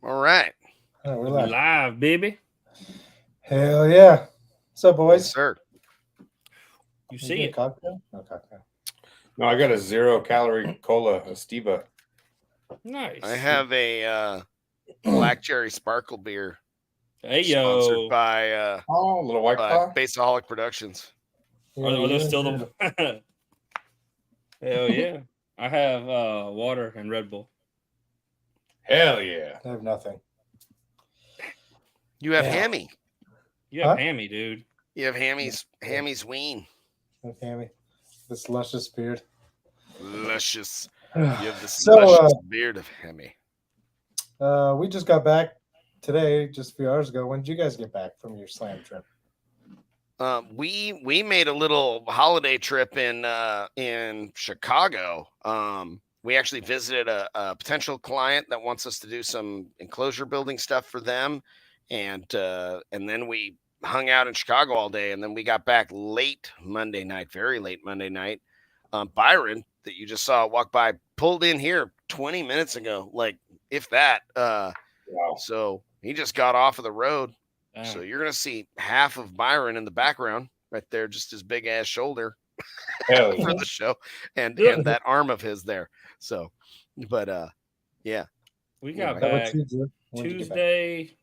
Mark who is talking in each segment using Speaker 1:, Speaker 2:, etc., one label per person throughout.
Speaker 1: All right.
Speaker 2: Oh, we're
Speaker 3: We
Speaker 2: live.
Speaker 3: live, baby.
Speaker 2: Hell yeah. What's up,
Speaker 1: Yes,
Speaker 2: boys?
Speaker 1: sir.
Speaker 3: You
Speaker 2: You
Speaker 3: see
Speaker 2: get a
Speaker 3: it.
Speaker 2: cocktail? No cocktail.
Speaker 4: No, I got a 0-calorie cola, Estiva.
Speaker 3: Nice.
Speaker 1: I have a black cherry sparkle beer
Speaker 3: Hey,
Speaker 1: sponsored
Speaker 3: yo.
Speaker 4: Oh, a little White
Speaker 1: by
Speaker 4: Claw.
Speaker 1: Baseaholic Productions.
Speaker 3: Are those
Speaker 2: Yeah.
Speaker 3: still the... Hell yeah. I have water and Red Bull.
Speaker 4: Hell yeah.
Speaker 2: I have nothing.
Speaker 1: You have
Speaker 2: Yeah.
Speaker 1: hammy.
Speaker 3: You have
Speaker 2: Huh?
Speaker 3: hammy, dude.
Speaker 1: You have Hammy's ween.
Speaker 2: Okay, me. This luscious beard.
Speaker 1: Luscious. You have this
Speaker 2: So,
Speaker 1: luscious beard of Hammy.
Speaker 2: we just got back today, just a few hours ago. When did you guys get back from your slam trip?
Speaker 1: We made a little holiday trip in Chicago. We actually visited a potential client that wants us to do some enclosure building stuff for them, and then we hung out in Chicago all day, and then we got back late Monday night, very late Monday night. Byron, that you just saw walk by, pulled in here 20 minutes ago, like if that.
Speaker 4: Wow.
Speaker 1: So he just got off of the road.
Speaker 3: Damn.
Speaker 1: So you're gonna see half of Byron in the background right there, just his big ass shoulder
Speaker 4: Hell
Speaker 1: for
Speaker 4: yeah.
Speaker 1: the show, and that arm of his there. So, but yeah,
Speaker 3: We got
Speaker 1: Right.
Speaker 2: How about
Speaker 3: back
Speaker 2: you, Drew? When did you get back?
Speaker 3: Tuesday,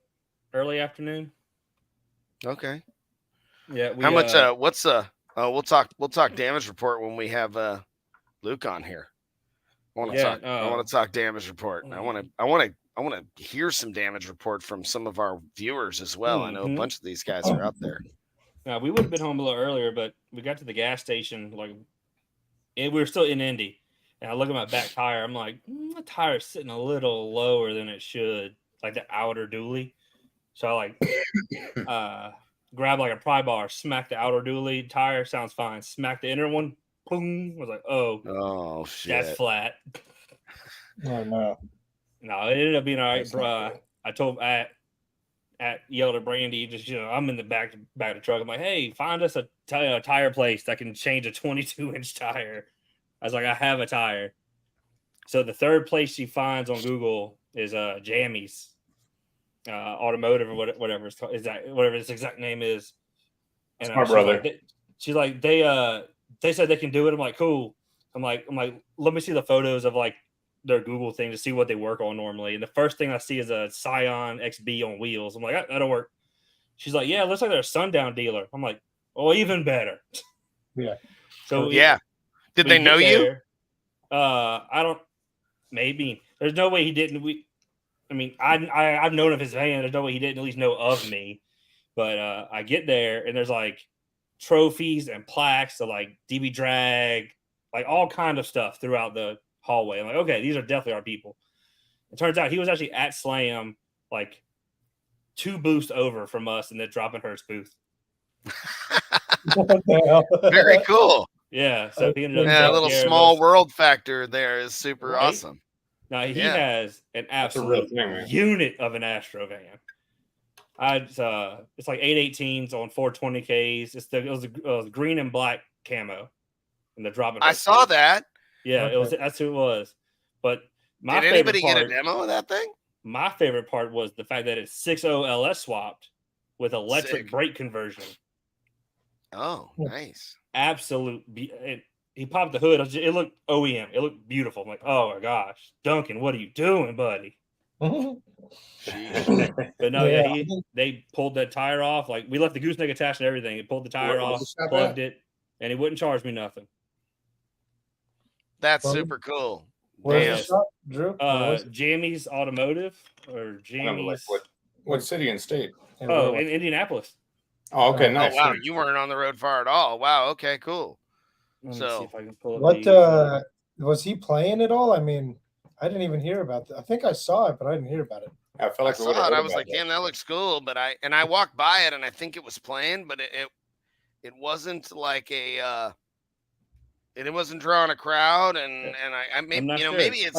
Speaker 3: early afternoon.
Speaker 1: okay.
Speaker 3: Yeah. We,
Speaker 1: How much? We'll talk damage report when we have Luke on here. I want to
Speaker 3: Yeah,
Speaker 1: talk damage report. I want to hear some damage report from some of our viewers as well. I know a
Speaker 3: Mhm.
Speaker 1: bunch of these guys are out there.
Speaker 3: we would have been home a little earlier, but we got to the gas station, and we were still in Indy. And I look at my back tire. I'm like, my tire's sitting a little lower than it should, like the outer dually. So I grab like a pry bar, smack the outer dually tire, sounds fine. Smack the inner one, boom. I was like,
Speaker 1: Oh shit.
Speaker 3: that's flat.
Speaker 2: Oh, no.
Speaker 3: No, it ended up being all right,
Speaker 2: That's not
Speaker 3: bro.
Speaker 2: good.
Speaker 3: I told yelled at Brandy, just I'm in the back of the truck. I'm like, hey, find us a tire place that can change a 22-inch tire. I was like, I have a tire. So the third place she finds on Google is Jammy's Automotive or whatever it's called, is that whatever its exact name is. And
Speaker 4: It's my brother.
Speaker 3: She's like, they said they can do it. I'm like, cool. I'm like, let me see the photos of like their Google thing to see what they work on normally. And the first thing I see is a Scion XB on wheels. I'm like, that'll work. She's like, yeah, it looks like they're a Sundown dealer. I'm like, oh, even better.
Speaker 2: Yeah.
Speaker 3: So
Speaker 1: Yeah. Did they know you?
Speaker 3: I don't. Maybe there's no way he didn't. I've known of his van. There's no way he didn't at least know of me. But I get there and there's like trophies and plaques of like DB Drag, like all kind of stuff throughout the hallway. I'm like, okay, these are definitely our people. It turns out he was actually at Slam, like 2 booths over from us, and then dropping her booth.
Speaker 2: What the hell?
Speaker 1: Very cool.
Speaker 3: Yeah, so he ended up
Speaker 1: Yeah, a
Speaker 3: taking
Speaker 1: little
Speaker 3: care of
Speaker 1: small
Speaker 3: us.
Speaker 1: world factor there is super
Speaker 3: Right?
Speaker 1: awesome.
Speaker 3: Now he
Speaker 1: Yeah.
Speaker 3: has an
Speaker 4: That's a real
Speaker 3: absolute
Speaker 4: thing, man.
Speaker 3: unit of an Astro van. It's like 818s on 420Ks. It was a green and black camo, and the dropping.
Speaker 1: I saw that.
Speaker 3: Yeah,
Speaker 2: Okay.
Speaker 3: that's who it was. But my
Speaker 1: Did
Speaker 3: favorite
Speaker 1: anybody
Speaker 3: part,
Speaker 1: get a demo of that thing?
Speaker 3: my favorite part was the fact that it's 6.0 LS swapped with electric
Speaker 1: Sick.
Speaker 3: brake conversion.
Speaker 1: Oh, nice.
Speaker 3: Absolute. He popped the hood. It looked OEM. It looked beautiful. I'm like, oh my gosh, Duncan, what are you doing, buddy?
Speaker 1: Sheesh.
Speaker 3: But no,
Speaker 2: Yeah.
Speaker 3: they pulled that tire off. Like we left the gooseneck attached and everything. It pulled the tire
Speaker 4: Where
Speaker 3: off,
Speaker 4: was the shop
Speaker 3: plugged
Speaker 4: at?
Speaker 3: it, and he wouldn't charge me nothing.
Speaker 1: That's
Speaker 2: Well,
Speaker 1: super cool.
Speaker 2: Where's
Speaker 1: Damn.
Speaker 2: the shop, Drew? Where was it?
Speaker 3: Jammy's Automotive or
Speaker 4: I don't know,
Speaker 3: Jammy's.
Speaker 4: like, what city and state?
Speaker 2: And
Speaker 3: Oh,
Speaker 2: where
Speaker 3: in Indianapolis.
Speaker 4: Oh, okay,
Speaker 2: Oh,
Speaker 4: nice.
Speaker 1: Oh wow,
Speaker 4: nice.
Speaker 1: you weren't on the road far at all. Wow. Okay. Cool.
Speaker 3: Let me
Speaker 1: So-
Speaker 3: see if I can pull up
Speaker 2: What
Speaker 3: these.
Speaker 2: was he playing at all? I mean, I didn't even hear about that. I think I saw it, but I didn't hear about it.
Speaker 4: I felt
Speaker 1: I
Speaker 4: like we
Speaker 1: saw
Speaker 4: would
Speaker 1: it.
Speaker 4: have
Speaker 1: I was like, damn, that looks cool. But I walked by it and I think it was playing, but it wasn't like it wasn't drawing a crowd. And I
Speaker 3: I'm
Speaker 1: maybe
Speaker 3: not sure.
Speaker 1: maybe it's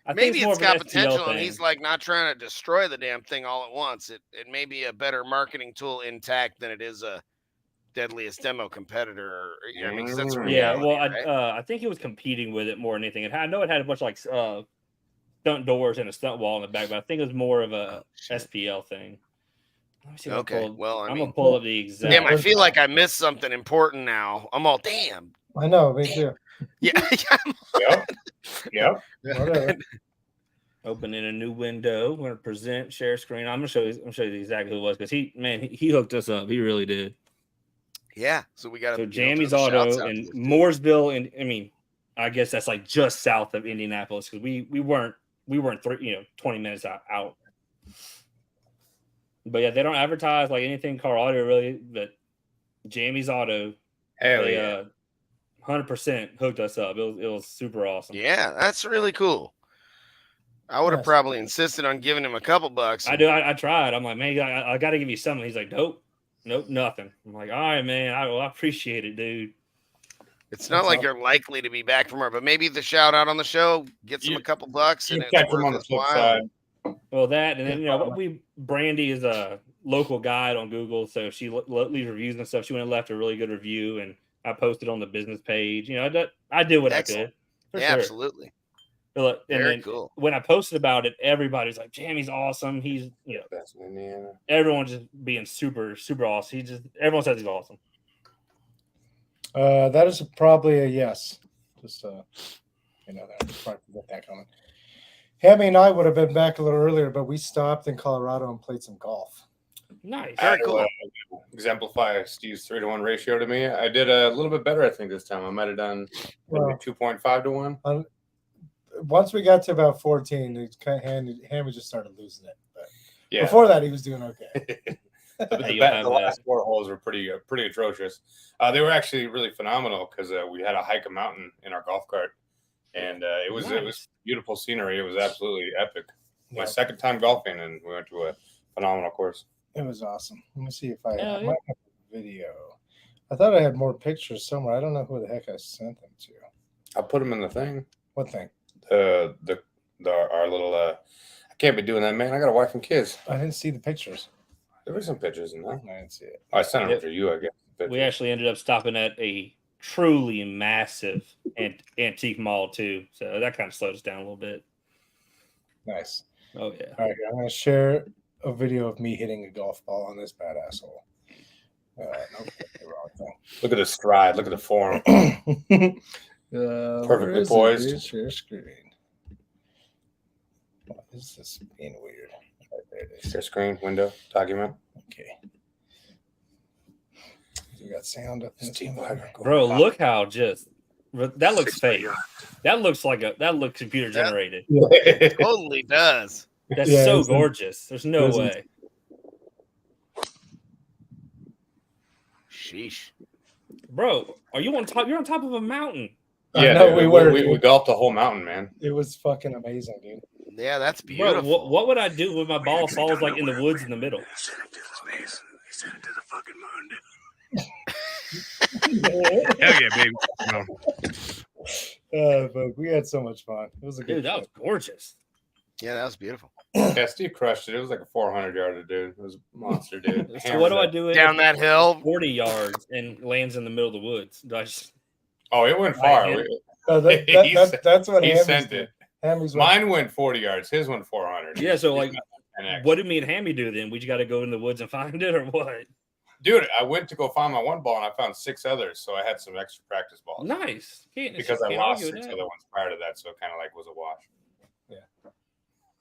Speaker 3: I think
Speaker 1: maybe
Speaker 3: more
Speaker 1: it's
Speaker 3: of an
Speaker 1: got
Speaker 3: STL
Speaker 1: potential, and
Speaker 3: thing.
Speaker 1: he's like not trying to destroy the damn thing all at once. It may be a better marketing tool intact than it is a deadliest demo competitor. Or, I mean, 'cause that's
Speaker 4: Mm.
Speaker 3: Yeah,
Speaker 1: reality,
Speaker 3: well,
Speaker 1: right?
Speaker 3: I think he was competing with it more than anything. I know it had a bunch of like stunt doors and a stunt wall in the back, but I think it was more of a SPL thing. Let me see if
Speaker 1: Okay.
Speaker 3: I'm gonna pull up the exact.
Speaker 1: Damn, I feel like I missed something important now. I'm all damn.
Speaker 2: I know, me too.
Speaker 1: Yeah.
Speaker 4: Yep.
Speaker 2: Whatever.
Speaker 3: Opening a new window. We're gonna present, share screen. I'm gonna show you exactly who it was because he hooked us up. He really did.
Speaker 1: Yeah. So we got
Speaker 3: So Jamie's Auto in Mooresville, and I mean, I guess that's like just south of Indianapolis because we weren't 20 minutes out. But yeah, they don't advertise like anything car audio really. But Jamie's Auto,
Speaker 4: Hell
Speaker 3: they
Speaker 4: yeah.
Speaker 3: 100% hooked us up. It was super awesome.
Speaker 1: Yeah, that's really cool. I would have
Speaker 2: Yes.
Speaker 1: probably insisted on giving him a couple bucks.
Speaker 3: I do. I tried. I'm like, man, I got to give you something. He's like, nope, nothing. I'm like, all right, man. I appreciate it, dude.
Speaker 1: It's not like you're likely to be back from her, but maybe the shout out on the show gets him a couple bucks and
Speaker 4: You
Speaker 1: it's
Speaker 4: catch him
Speaker 1: worth
Speaker 4: on the
Speaker 1: his
Speaker 4: flip
Speaker 1: while.
Speaker 4: side.
Speaker 3: Well, that and then Brandy is a local guide on Google, so she leaves reviews and stuff. She went and left a really good review, and I posted on the business page. I did what
Speaker 1: Excellent.
Speaker 3: I could. For
Speaker 1: Yeah,
Speaker 3: sure.
Speaker 1: absolutely.
Speaker 3: And
Speaker 1: Very
Speaker 3: then
Speaker 1: cool.
Speaker 3: when I posted about it, everybody's like, Jamie's awesome. He's
Speaker 4: That's in Indiana.
Speaker 3: everyone just being super, super awesome. Everyone says he's awesome.
Speaker 2: That is probably a yes. Just that probably get that coming. Hammy and I would have been back a little earlier, but we stopped in Colorado and played some golf.
Speaker 3: Nice.
Speaker 1: Very
Speaker 4: To,
Speaker 1: cool.
Speaker 4: exemplify Steve's 3-to-1 ratio to me. I did a little bit better, I think, this time. I might have done maybe
Speaker 2: Well,
Speaker 4: 2.5 to 1.
Speaker 2: Once we got to about 14, Hammy just started losing it. But
Speaker 4: Yeah.
Speaker 2: before that, he was doing okay.
Speaker 4: The last 4 holes were pretty atrocious. They were actually really phenomenal because we had to hike a mountain in our golf cart, and it was beautiful scenery. It was absolutely epic. My
Speaker 2: Yeah.
Speaker 4: second time golfing, and we went to a phenomenal course.
Speaker 2: It was awesome. Let me see if I
Speaker 3: Hell yeah.
Speaker 2: might have a video. I thought I had more pictures somewhere. I don't know who the heck I sent them to.
Speaker 4: I'll put them in the thing.
Speaker 2: What thing?
Speaker 4: Our little. I can't be doing that, man. I got a wife and kids.
Speaker 2: I didn't see the pictures.
Speaker 4: There were some pictures in there.
Speaker 2: I didn't see it.
Speaker 4: I sent them
Speaker 3: Yep.
Speaker 4: for you, I guess.
Speaker 3: We actually ended up stopping at a truly massive antique mall too, so that kind of slowed us down a little bit.
Speaker 2: Nice.
Speaker 3: Oh yeah.
Speaker 2: All right, I'm going to share a video of me hitting a golf ball on this bad asshole. Nope, that's the wrong thing.
Speaker 4: Look at the stride. Look at the form.
Speaker 2: Perfectly
Speaker 4: Perfectly poised.
Speaker 2: Share screen. What is this being weird? Right, there it is.
Speaker 4: Share screen, window, document.
Speaker 2: Okay. We got sound up in this
Speaker 4: Steve
Speaker 2: one.
Speaker 4: Weimer.
Speaker 3: Bro, look how that looks fake. That looks computer generated.
Speaker 1: It totally does.
Speaker 3: That's
Speaker 2: Yeah,
Speaker 3: so
Speaker 2: it's a-
Speaker 3: gorgeous. There's no
Speaker 2: it's a-
Speaker 3: way.
Speaker 1: Sheesh.
Speaker 3: Bro, you're on top of a mountain.
Speaker 2: I
Speaker 4: Yeah,
Speaker 2: know,
Speaker 4: dude, we golfed the whole mountain, man.
Speaker 2: It was fucking amazing, dude.
Speaker 1: Yeah, that's
Speaker 3: Bro,
Speaker 1: beautiful.
Speaker 3: what would I do when my ball falls like in the woods in the middle?
Speaker 5: Send it to the space. Send it to the fucking moon.
Speaker 4: Hell yeah, baby. No.
Speaker 2: But we had so much fun. It was a good
Speaker 3: Dude, that was gorgeous.
Speaker 1: Yeah, that was beautiful.
Speaker 4: Yeah, Steve crushed it. It was like a 400-yarder, dude. It was a monster, dude.
Speaker 3: So what do I do?
Speaker 1: Down that hill.
Speaker 3: 40 yards and lands in the middle of the woods. Do I just
Speaker 4: Oh, it went far.
Speaker 3: Right,
Speaker 2: that's what
Speaker 4: He
Speaker 2: Hammy's
Speaker 4: sent
Speaker 2: did.
Speaker 4: it.
Speaker 2: Hammy's went-
Speaker 4: Mine went 40 yards. His went 400.
Speaker 3: Yeah, so like,
Speaker 4: 10X.
Speaker 3: what did me and Hammy do then? We just got to go in the woods and find it, or what?
Speaker 4: Dude, I went to go find my one ball and I found 6 others, so I had some extra practice balls.
Speaker 3: Nice.
Speaker 4: Because I lost 6 other ones prior to that, so it kind of like was a wash.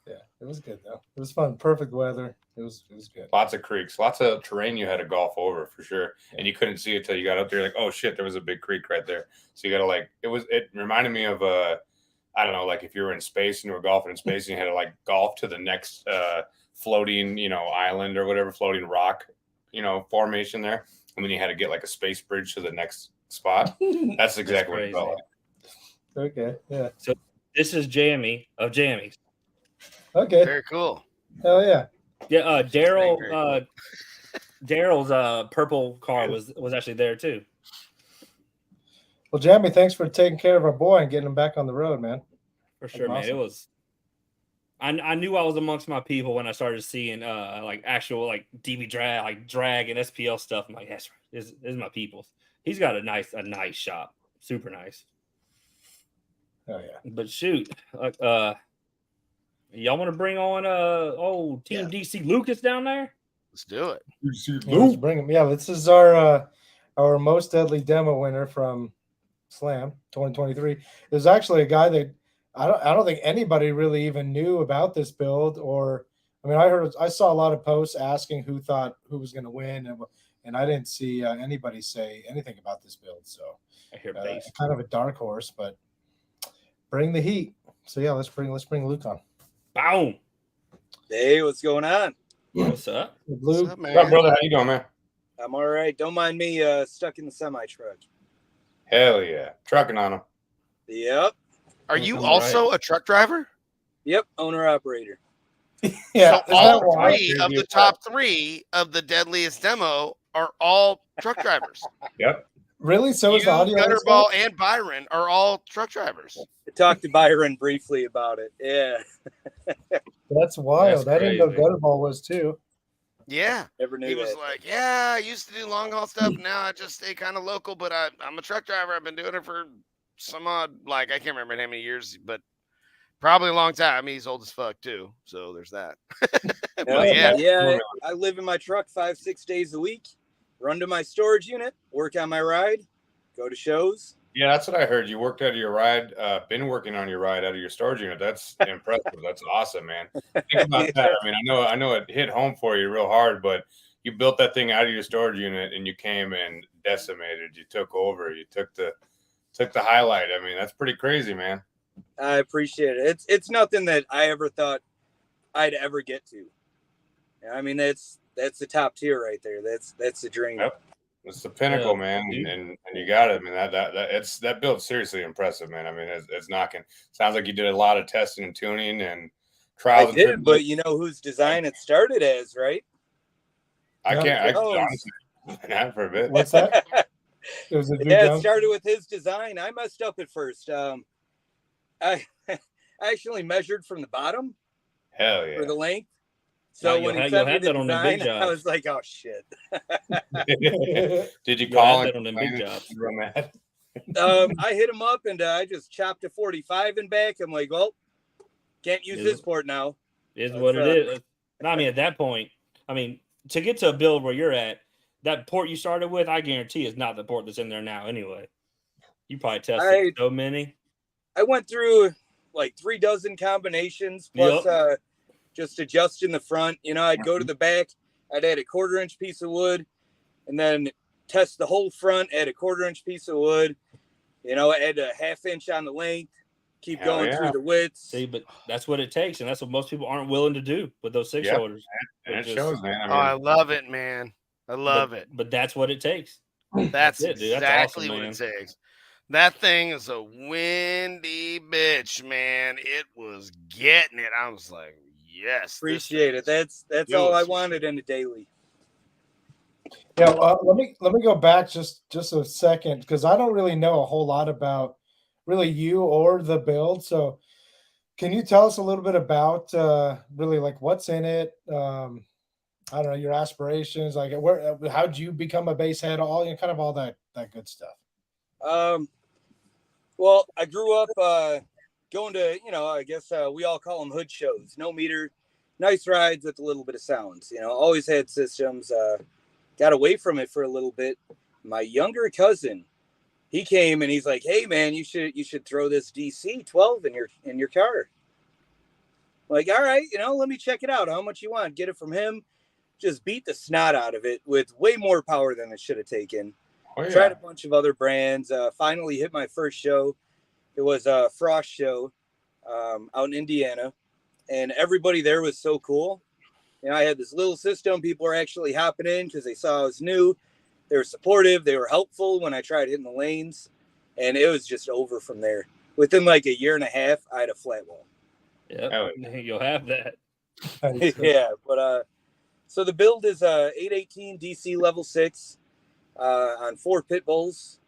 Speaker 2: Yeah, it was good though. It was fun. Perfect weather. It was good.
Speaker 4: Lots of creeks, lots of terrain you had to golf over for sure. And you couldn't see it till you got up there, like, oh shit, there was a big creek right there. So you gotta it reminded me of I don't know, like if you were in space and you were golfing in space and you had to like golf to the next floating, island or whatever, floating rock, formation there. And then you had to get like a space bridge to the next spot. That's exactly what it felt like.
Speaker 2: Okay. Yeah.
Speaker 3: This is Jamie of Jammies.
Speaker 2: Okay.
Speaker 1: Very cool.
Speaker 2: Hell yeah.
Speaker 3: Yeah, Daryl.
Speaker 1: Very cool.
Speaker 3: Daryl's purple car was actually there too.
Speaker 2: Well, Jamie, thanks for taking care of our boy and getting him back on the road, man.
Speaker 3: For sure, man.
Speaker 2: awesome.
Speaker 3: It was. I knew I was amongst my people when I started seeing like actual like DB drag and SPL stuff. I'm like, that's right. This is my people's. He's got a nice shop, super nice.
Speaker 2: Oh yeah.
Speaker 3: But shoot, Y'all want to bring on Team DC Lucas down there?
Speaker 1: Let's do it.
Speaker 2: Yeah, let's bring him. Yeah, this is our most deadly demo winner from Slam 2023. There's actually a guy that I don't think anybody really even knew about this build, or I mean, I saw a lot of posts asking who thought who was going to win, and I didn't see anybody say anything about this build. So
Speaker 3: I hear bass.
Speaker 2: kind of a dark horse, but bring the heat. So yeah, let's bring Luke on.
Speaker 3: Boom.
Speaker 6: Hey, what's going on?
Speaker 3: What's up?
Speaker 2: Luke,
Speaker 1: What's up,
Speaker 4: What's up,
Speaker 1: man?
Speaker 4: brother? How you doing, man?
Speaker 6: I'm all right. Don't mind me stuck in the semi truck.
Speaker 4: Hell yeah. Trucking on them.
Speaker 6: Yep.
Speaker 1: Are you
Speaker 3: All
Speaker 1: also a truck driver?
Speaker 6: Yep. Owner operator.
Speaker 2: yeah,
Speaker 1: So
Speaker 2: is
Speaker 1: all
Speaker 2: that wild?
Speaker 1: three of the top 3 of the deadliest demo are all truck drivers.
Speaker 4: Yep.
Speaker 2: Really? So is
Speaker 1: You,
Speaker 2: the audio
Speaker 1: Gutterball, and Byron are all truck drivers.
Speaker 6: I talked to Byron briefly about it. Yeah.
Speaker 2: That's wild.
Speaker 3: That's
Speaker 2: I didn't know
Speaker 3: crazy.
Speaker 2: Gutterball was too.
Speaker 1: Yeah.
Speaker 6: Never knew
Speaker 1: He
Speaker 6: that.
Speaker 1: was like, yeah, I used to do long haul stuff. Now I just stay kind of local, but I'm a truck driver. I've been doing it for some odd, like, I can't remember how many years, but probably a long time. I mean, he's old as fuck too. So there's that. But
Speaker 6: yeah. I live in my truck 5-6 days a week. Run to my storage unit, work on my ride, go to shows.
Speaker 4: Yeah, that's what I heard. You worked out of your ride, been working on your ride out of your storage unit. That's impressive. That's awesome, man. Think about that. I mean, I know it hit home for you real hard, but you built that thing out of your storage unit and you came and decimated. You took over. You took the highlight. I mean, that's pretty crazy, man.
Speaker 6: I appreciate it. It's nothing that I ever thought I'd ever get to. I mean, that's the top tier right there. That's the dream.
Speaker 4: Yep. It's the pinnacle,
Speaker 3: Yeah,
Speaker 4: man,
Speaker 3: dude.
Speaker 4: and you got it. I mean, that build's seriously impressive, man. I mean, it's knocking. Sounds like you did a lot of testing and tuning and trials.
Speaker 6: I did, but you know whose design it started as, right?
Speaker 4: I can't
Speaker 6: Oh.
Speaker 4: honestly not for a bit.
Speaker 2: What's that? It was a Drew
Speaker 6: Yeah, it
Speaker 2: Jones?
Speaker 6: started with his design. I messed up at first. I actually measured from the bottom
Speaker 4: Hell yeah.
Speaker 6: for the length. So
Speaker 3: Now,
Speaker 6: when
Speaker 3: you'll
Speaker 6: he sent me
Speaker 3: have
Speaker 6: the
Speaker 3: that on the big
Speaker 6: design, I
Speaker 3: jobs.
Speaker 6: was like, "Oh shit!"
Speaker 4: Did you
Speaker 3: You'll
Speaker 4: call
Speaker 3: have that
Speaker 4: him
Speaker 3: on them big jobs.
Speaker 4: real mad?
Speaker 6: I hit him up and I just chopped a 45 in back. I'm like, "Well, can't use this port now."
Speaker 3: Is what it is. No, I mean, at that point, I mean, to get to a build where you're at, that port you started with, I guarantee is not the port that's in there now anyway. You probably tested so many.
Speaker 6: I went through like 3 dozen combinations plus just adjusting the front. You know, I'd go to the back, I'd add a 1/4 inch piece of wood, and then test the whole front, add a 1/4 inch piece of wood. You know, add a 1/2 inch on the length, keep
Speaker 4: Hell
Speaker 6: going
Speaker 4: yeah.
Speaker 6: through the widths.
Speaker 3: See, but that's what it takes, and that's what most people aren't willing to do with those 6 shoulders.
Speaker 4: And it
Speaker 3: Just-
Speaker 4: shows, man.
Speaker 1: Oh, I love it, man. I love it.
Speaker 3: But that's what it takes.
Speaker 1: That's
Speaker 3: it, dude. That's
Speaker 1: exactly
Speaker 3: awesome,
Speaker 1: what
Speaker 3: man.
Speaker 1: it takes. That thing is a windy bitch, man. It was getting it. I was like, yes.
Speaker 6: Appreciate it. That's all I wanted in a daily.
Speaker 2: Yeah, let me go back just a second because I don't really know a whole lot about really you or the build. So, can you tell us a little bit about really like what's in it? I don't know your aspirations, like how'd you become a bass head? All kind of all that good stuff.
Speaker 6: Well, I grew up going to, I guess we all call them hood shows. No meter, nice rides with a little bit of sounds. Always had systems. Got away from it for a little bit. My younger cousin, he came and he's like, "Hey man, you should throw this DC 12 in your car." Like, all right, let me check it out. How much you want? Get it from him. Just beat the snot out of it with way more power than it should have taken.
Speaker 4: Oh, yeah.
Speaker 6: Tried a bunch of other brands. Finally hit my first show. It was a Frost show out in Indiana, and everybody there was so cool. I had this little system. People were actually hopping in because they saw I was new. They were supportive. They were helpful when I tried hitting the lanes, and it was just over from there. Within like a year and a half, I had a flat wall.
Speaker 3: Yeah, you'll have that.
Speaker 6: Yeah, but so the build is 818 DC level 6 on 4 pit bulls.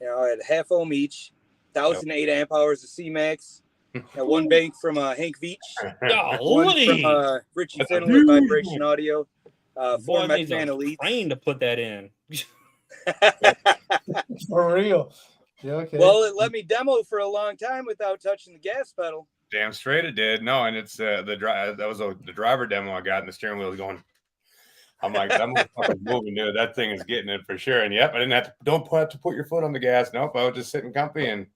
Speaker 6: At 1/2 ohm each, 1,008 amp hours of C-Max. Got 1 bank from Hank Veach. One from Richie Finn with vibration audio. 4 Metman Elite.
Speaker 3: Trained to put that in.
Speaker 2: For real. Yeah, okay.
Speaker 6: Well, it let me demo for a long time without touching the gas pedal.
Speaker 4: Damn straight it did. No, and it's the driver demo I got, and the steering wheel is going. I'm like, that motherfucker's moving, dude. That thing is getting it for sure. And yep, I didn't have to. Don't have to put your foot on the gas. Nope, I was just sitting comfy and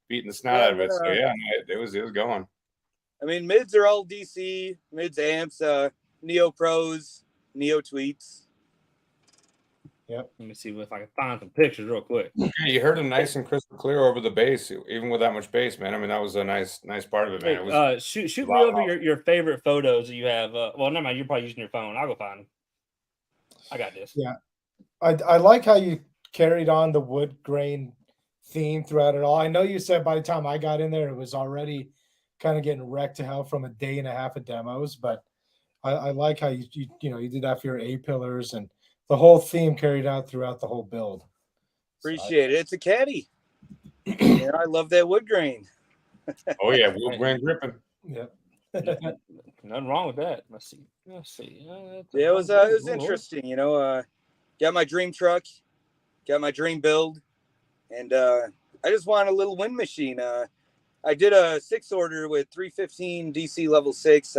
Speaker 4: beating the snot out of it. So yeah, it was going.
Speaker 6: I mean, mids are all DC, mids amps, Neo Pros, Neo Tweets.
Speaker 2: Yep.
Speaker 3: Let me see if I can find some pictures real quick.
Speaker 4: Yeah, you heard him nice and crystal clear over the bass, even with that much bass, man. I mean, that was a nice part of it, man. It was
Speaker 3: shoot me over your favorite photos that you have. Well, never mind. You're probably using your phone. I'll go find them. I got this.
Speaker 2: Yeah, I like how you carried on the wood grain theme throughout it all. I know you said by the time I got in there, it was already kind of getting wrecked to hell from a day and a half of demos, but I like how you did that for your A pillars, and the whole theme carried out throughout the whole build.
Speaker 6: Appreciate it. It's a caddy. I love that wood grain.
Speaker 4: Oh yeah, wood grain gripping.
Speaker 2: Yeah.
Speaker 3: Nothing wrong with that. Let's see.
Speaker 6: Yeah, it was interesting. Got my dream truck, got my dream build, and I just want a little wind machine. I did a 6 order with 315 DC level 6.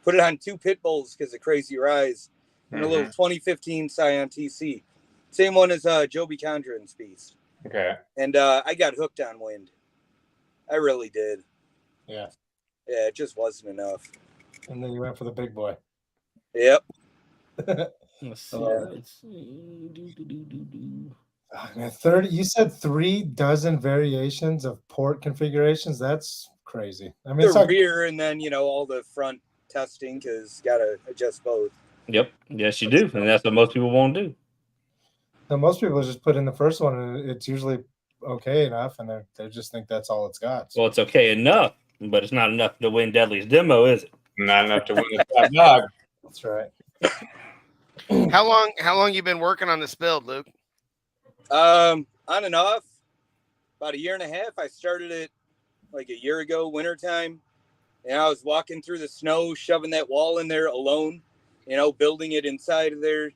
Speaker 6: Put it on 2 pit bulls because of Crazy Rise, and a little 2015 Scion TC. Same one as Joby Condren's piece.
Speaker 4: Okay.
Speaker 6: And I got hooked on wind. I really did.
Speaker 2: Yeah.
Speaker 6: Yeah, it just wasn't enough.
Speaker 2: And then you went for the big boy.
Speaker 6: Yep.
Speaker 3: Let's see.
Speaker 2: Man, 30. You said 36 variations of port configurations. That's crazy. I mean,
Speaker 6: The rear and then all the front testing because gotta adjust both.
Speaker 3: Yep. Yes, you do, and that's what most people won't do.
Speaker 2: now most people just put in the first one, and it's usually okay enough, and they just think that's all it's got. So.
Speaker 3: Well, it's okay enough, but it's not enough to win Deadly's demo, is it?
Speaker 4: Not enough to win the top dog.
Speaker 2: That's right.
Speaker 1: How long you been working on this build, Luke?
Speaker 6: On and off, about 1.5 years. I started it like a year ago, wintertime. And I was walking through the snow, shoving that wall in there alone, building it inside of there.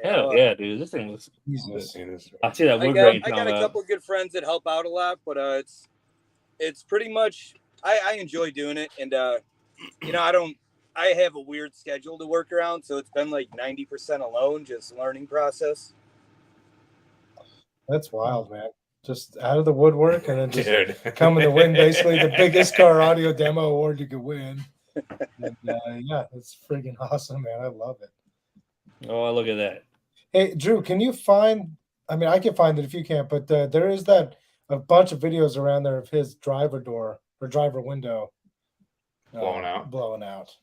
Speaker 3: Hell yeah, dude. This thing looks.
Speaker 2: Jesus.
Speaker 3: I see that
Speaker 6: I
Speaker 3: wood
Speaker 6: got,
Speaker 3: grain.
Speaker 6: I got a couple good friends that help out a lot, but it's pretty much I enjoy doing it, and I have a weird schedule to work around, so it's been like 90% alone, just learning process.
Speaker 2: That's wild, man. Just out of the woodwork and then just
Speaker 4: Dude.
Speaker 2: coming to win basically the biggest car audio demo award you could win. And, yeah, it's friggin' awesome, man. I love it.
Speaker 3: Oh, look at that.
Speaker 2: Hey, Drew, can you find? I mean, I can find it if you can't, but there is a bunch of videos around there of his driver door or driver window blowing out.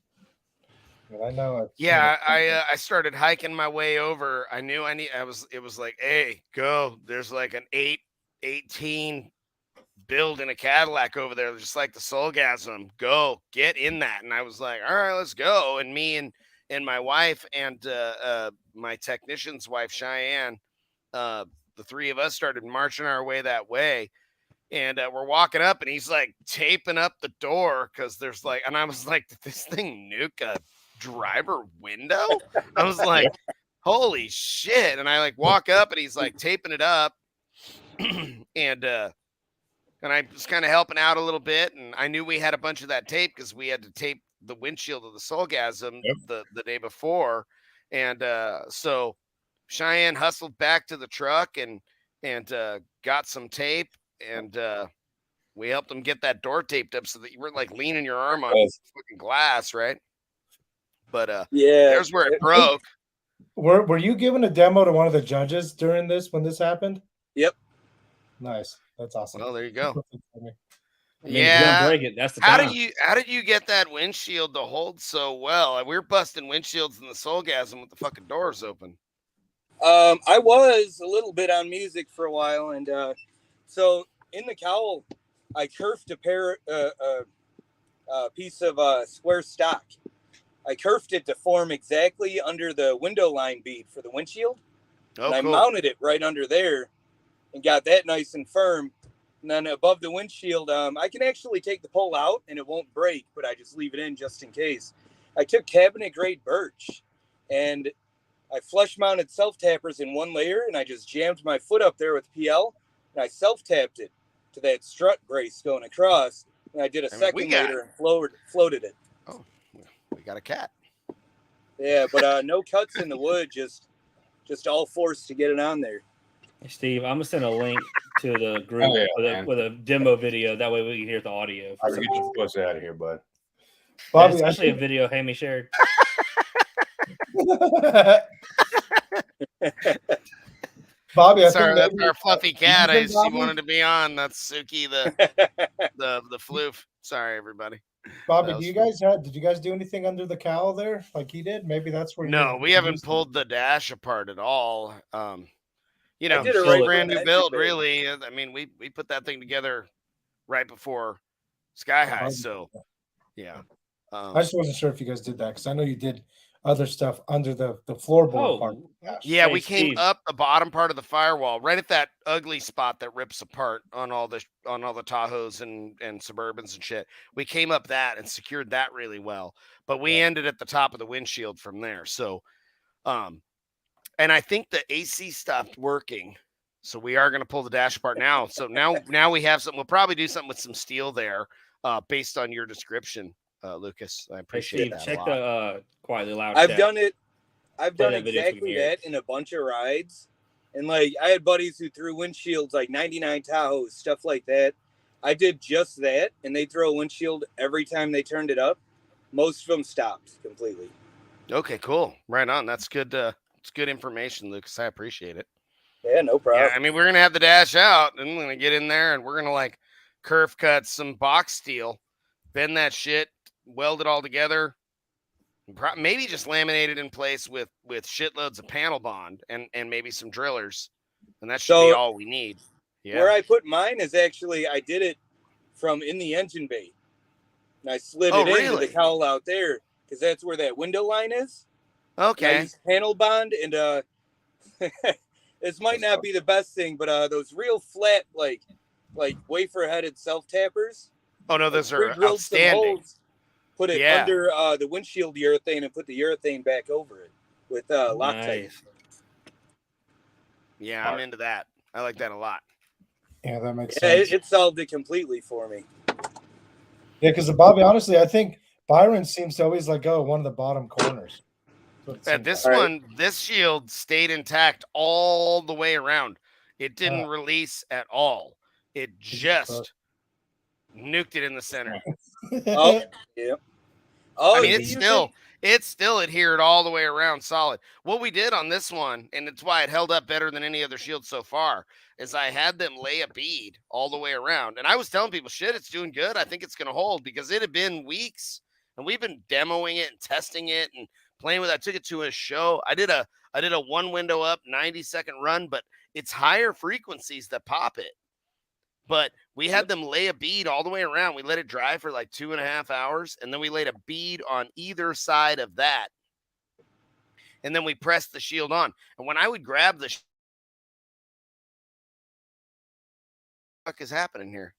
Speaker 2: And I know.
Speaker 1: Yeah, I started hiking my way over. I knew it was like, hey, go. There's like an 818 build in a Cadillac over there, just like the Soulgasm. Go get in that. And I was like, all right, let's go. And me and my wife and my technician's wife, Cheyenne, the 3 of us started marching our way that way. And we're walking up, and he's like taping up the door because there's like, and I was like, did this thing nuke a driver window? I was like, holy shit. And I like walk up, and he's like taping it up. And I was kind of helping out a little bit, and I knew we had a bunch of that tape because we had to tape the windshield of the Soulgasm the day before. And so Cheyenne hustled back to the truck and got some tape, and we helped him get that door taped up so that you weren't like leaning your arm on fucking glass, right? But
Speaker 6: yeah,
Speaker 1: there's where it broke.
Speaker 2: Were you given a demo to one of the judges when this happened?
Speaker 6: Yep.
Speaker 2: Nice. That's awesome.
Speaker 1: Well, there you go.
Speaker 3: I mean,
Speaker 1: Yeah.
Speaker 3: if you're gonna break it, that's the
Speaker 1: How
Speaker 3: time.
Speaker 1: did you get that windshield to hold so well? We're busting windshields in the Soulgasm with the fucking doors open.
Speaker 6: I was a little bit on music for a while, and so in the cowl, I kerfed a piece of square stock. I kerfed it to form exactly under the window line bead for the windshield.
Speaker 1: Oh,
Speaker 6: and
Speaker 1: cool.
Speaker 6: I mounted it right under there and got that nice and firm. And then above the windshield, I can actually take the pole out and it won't break, but I just leave it in just in case. I took cabinet grade birch and I flush mounted self tappers in one layer, and I just jammed my foot up there with PL and I self tapped it. to that strut brace going across. And I did a second later and floated it.
Speaker 1: Oh, we got a cat.
Speaker 6: Yeah, but no cuts in the wood, just all forced to get it on there.
Speaker 3: Hey, Steve, I'm gonna send a link to the group with a demo video. That way we can hear the audio.
Speaker 4: I'll get you close out of here, bud.
Speaker 3: Bobby, especially a video Hammy shared.
Speaker 2: Bobby,
Speaker 1: that's our fluffy cat. He wanted to be on. That's Suki, the floof. Sorry, everybody.
Speaker 2: Bobby, did you guys do anything under the cowl there like he did? Maybe that's where.
Speaker 1: No, we haven't pulled the dash apart at all. You know, brand new build, really. I mean, we put that thing together right before Sky High, so yeah.
Speaker 2: I just wasn't sure if you guys did that because I know you did other stuff under the floorboard part.
Speaker 1: Yeah, we came up the bottom part of the firewall, right at that ugly spot that rips apart on all the Tahoes and Suburbans and shit. We came up that and secured that really well, but we ended at the top of the windshield from there. So, and I think the AC stopped working, so we are going to pull the dash apart now. So now we have something. We'll probably do something with some steel there, based on your description. Lucas, I appreciate that.
Speaker 3: Check the quietly loud.
Speaker 6: I've done exactly that in a bunch of rides, and like I had buddies who threw windshields like 99 Tahoes, stuff like that. I did just that, and they throw a windshield every time they turned it up. Most of them stopped completely.
Speaker 1: Okay, cool. Right on. That's good. It's good information, Lucas. I appreciate it.
Speaker 6: Yeah, no problem.
Speaker 1: Yeah, I mean, we're gonna have the dash out, and we're gonna get in there, and we're gonna like curve cut some box steel, bend that shit, weld it all together, maybe just laminate it in place with shitloads of panel bond and maybe some drillers, and that should be all we need. Yeah.
Speaker 6: Where I put mine is actually I did it from in the engine bay, and I slid it into the cowl out there because that's where that window line is.
Speaker 1: Okay.
Speaker 6: I used panel bond, and this might not be the best thing, but those real flat like wafer headed self tappers.
Speaker 1: Oh no, those are outstanding.
Speaker 6: Put it under the windshield urethane and put the urethane back over it with Loctite.
Speaker 1: Yeah, I'm into that. I like that a lot.
Speaker 2: Yeah, that makes sense.
Speaker 6: It solved it completely for me.
Speaker 2: Yeah, because Bobby, honestly, I think Byron seems to always let go of one of the bottom corners.
Speaker 1: This shield stayed intact all the way around. It didn't release at all. It just nuked it in the center.
Speaker 6: Oh, yeah. Oh,
Speaker 1: I mean, it's still adhered all the way around solid. What we did on this one, and it's why it held up better than any other shield so far, is I had them lay a bead all the way around. And I was telling people, shit, it's doing good. I think it's going to hold, because it had been weeks and we've been demoing it and testing it and playing with it. I took it to a show. I did a one window up 90-second run, but it's higher frequencies that pop it. But we had them lay a bead all the way around. We let it dry for like 2.5 hours, and then we laid a bead on either side of that. And then we pressed the shield on. And when I would grab the what the fuck is happening here?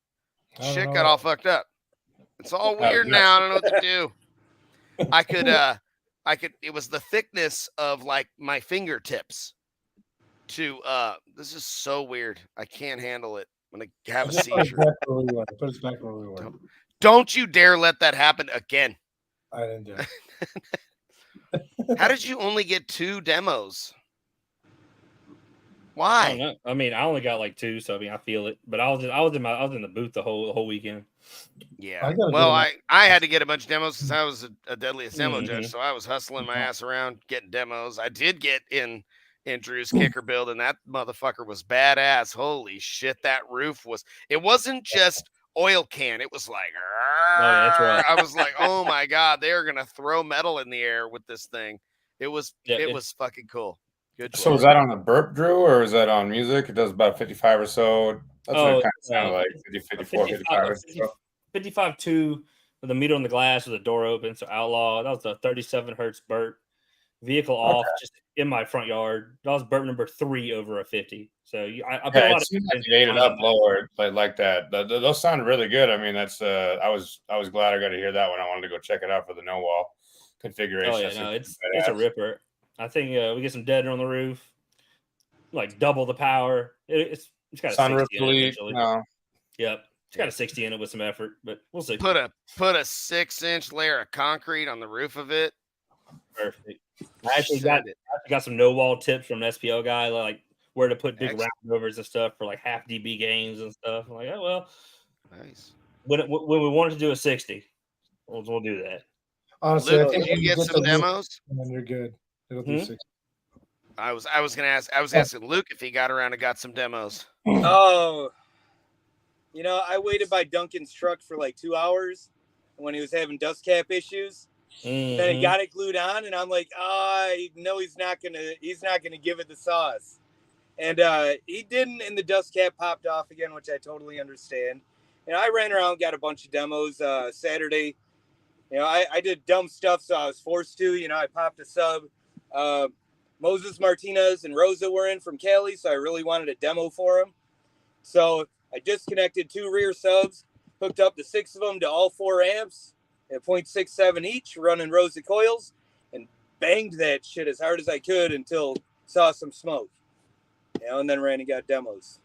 Speaker 1: Shit got all fucked up. It's all weird now. I don't know what to do. I could it was the thickness of like my fingertips to this is so weird. I can't handle it. I'm going to have a seizure.
Speaker 2: Put us back where we were.
Speaker 1: Don't you dare let that happen again.
Speaker 2: I didn't do it.
Speaker 1: How did you only get 2 demos? Why?
Speaker 3: I don't know. I mean, I only got like 2, so I mean, I feel it. But I was in the booth the whole weekend.
Speaker 1: Yeah. Well, I had to get a bunch of demos because I was a deadliest demo judge, so I was hustling my ass around getting demos. I did get in Drew's kicker build, and that motherfucker was badass. Holy shit, that roof it wasn't just oil can. It was like,
Speaker 3: that's right.
Speaker 1: I was like, oh my God, they're going to throw metal in the air with this thing. It was fucking cool. Good.
Speaker 4: So was that on the burp, Drew, or is that on music? It does about 55 or so. That's what it kind of sounded like. 50, 54, 55 or so.
Speaker 3: 55.2 with a meter on the glass with the door open. So Outlaw, that was the 37 hertz burp. Vehicle off, just in my front yard. That was burp number 3 over a 50. So I put a lot of
Speaker 4: you ate it up lower like that. Those sound really good. I mean, that's I was glad I got to hear that one. I wanted to go check it out for the no wall configuration.
Speaker 3: Oh yeah, no, it's a ripper. I think we get some deader on the roof, like double the power. It's got a
Speaker 4: sunroof delete. No.
Speaker 3: Yep. It's got a 60 in it with some effort, but we'll see.
Speaker 1: Put a 6-inch layer of concrete on the roof of it.
Speaker 3: Perfect. I actually got some no wall tips from an SPO guy, like where to put big round overs and stuff for like half DB games and stuff. I'm like, oh well,
Speaker 1: nice.
Speaker 3: When we wanted to do a 60, we'll do that.
Speaker 2: Honestly,
Speaker 1: Luke,
Speaker 2: I think
Speaker 1: did you get some demos?
Speaker 2: And then you're good. It'll be 60.
Speaker 1: I was gonna ask. I was asking Luke if he got around and got some demos.
Speaker 6: Oh, I waited by Duncan's truck for like 2 hours when he was having dust cap issues. Then he got it glued on, and I'm like, I know he's not gonna give it the sauce. And he didn't, and the dust cap popped off again, which I totally understand. And I ran around, got a bunch of demos Saturday. I did dumb stuff, so I was forced to. I popped a sub. Moses Martinez and Rosa were in from Cali, so I really wanted a demo for them. So I disconnected 2 rear subs, hooked up the 6 of them to all 4 amps at 0.67 each, running Rosa coils, and banged that shit as hard as I could until saw some smoke. And then ran and got demos.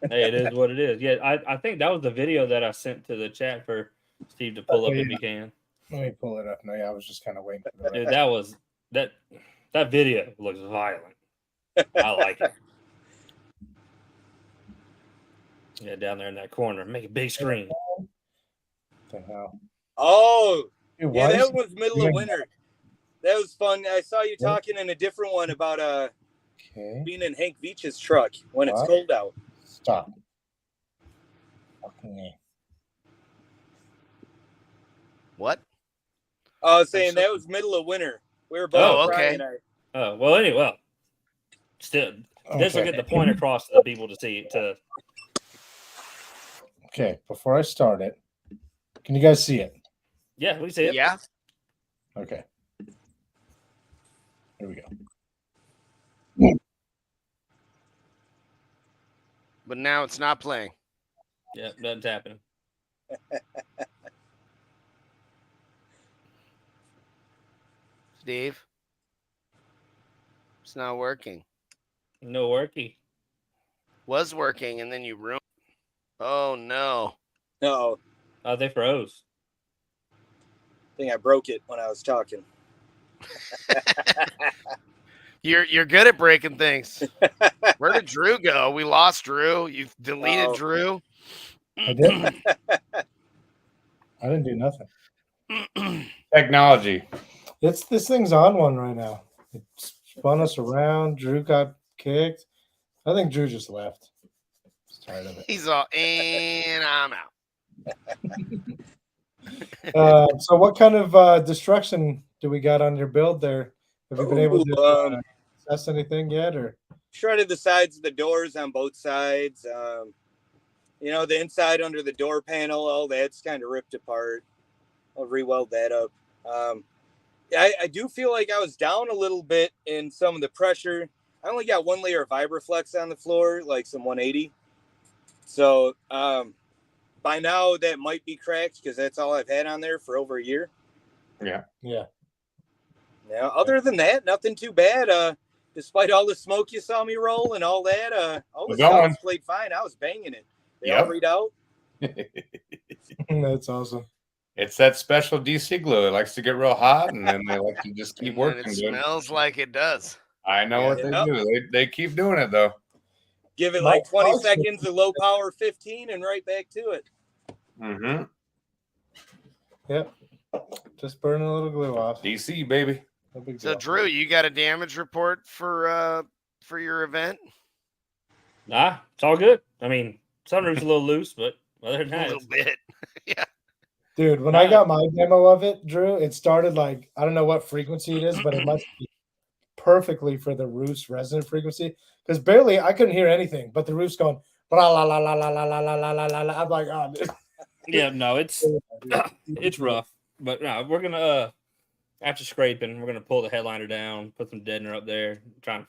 Speaker 3: Hey, it is what it is. Yeah, I think that was the video that I sent to the chat for Steve to pull up if he can.
Speaker 2: Let me pull it up. No, I was just kind of waiting for that.
Speaker 3: Dude, that video looks violent. I like it. Yeah, down there in that corner. Make a big screen.
Speaker 2: What the hell?
Speaker 6: Oh,
Speaker 2: Dude,
Speaker 6: yeah, that was middle of winter. That was fun. I saw you talking in a different one about being in Hank Beach's truck when it's cold out.
Speaker 2: Stop. Okay.
Speaker 1: What?
Speaker 6: I was saying that was middle of winter. We were both crying.
Speaker 3: Oh, well, anyway. Still, this will get the point across to the people to see.
Speaker 2: Okay, before I start it, can you guys see it?
Speaker 3: Yeah, we see it.
Speaker 1: Yeah.
Speaker 2: Okay. Here we go.
Speaker 1: But now it's not playing.
Speaker 3: Yeah, nothing's happening.
Speaker 1: Steve, it's not working.
Speaker 3: No worky.
Speaker 1: Was working, and then you ruined. Oh no.
Speaker 6: No.
Speaker 3: Oh, they froze.
Speaker 6: I think I broke it when I was talking.
Speaker 1: You're good at breaking things. Where did Drew go? We lost Drew. You deleted Drew.
Speaker 2: I didn't. I didn't do nothing.
Speaker 4: Technology.
Speaker 2: This thing's on one right now. It spun us around. Drew got kicked. I think Drew just left. He's tired of it.
Speaker 1: He's all, and I'm out.
Speaker 2: So what kind of destruction do we got on your build there? Have you been able to assess anything yet, or
Speaker 6: shredded the sides of the doors on both sides? The inside under the door panel, all that's kind of ripped apart. I'll re-weld that up. I do feel like I was down a little bit in some of the pressure. I only got 1 layer of Vibraflex on the floor, like some 180. So by now that might be cracked because that's all I've had on there for over a year.
Speaker 4: Yeah.
Speaker 2: Yeah.
Speaker 6: Now, other than that, nothing too bad. Despite all the smoke you saw me roll and all that, all the sounds played fine. I was banging it. They all read out.
Speaker 2: That's awesome.
Speaker 4: It's that special DC glue. It likes to get real hot, and then they like to just keep working.
Speaker 1: It smells like it does.
Speaker 4: I know what they do. They keep doing it, though.
Speaker 6: Give it like 20 seconds of low power 15 and right back to it.
Speaker 4: Mm-hmm.
Speaker 2: Yep. Just burning a little glue off.
Speaker 4: DC, baby.
Speaker 2: No big
Speaker 1: So,
Speaker 2: deal.
Speaker 1: Drew, you got a damage report for your event?
Speaker 3: Nah, it's all good. I mean, Sunroof's a little loose, but other than that,
Speaker 1: A little bit. Yeah.
Speaker 2: Dude, when I got my demo of it, Drew, it started like, I don't know what frequency it is, but it must be perfectly for the roof's resonant frequency. Because barely, I couldn't hear anything, but the roof's going, blah, la, la, la, la, la, la, la, la, la, la. I'm like, oh, dude.
Speaker 3: Yeah, no, it's rough. But no, we're going to, after scraping, we're going to pull the headliner down, put some deadener up there, try and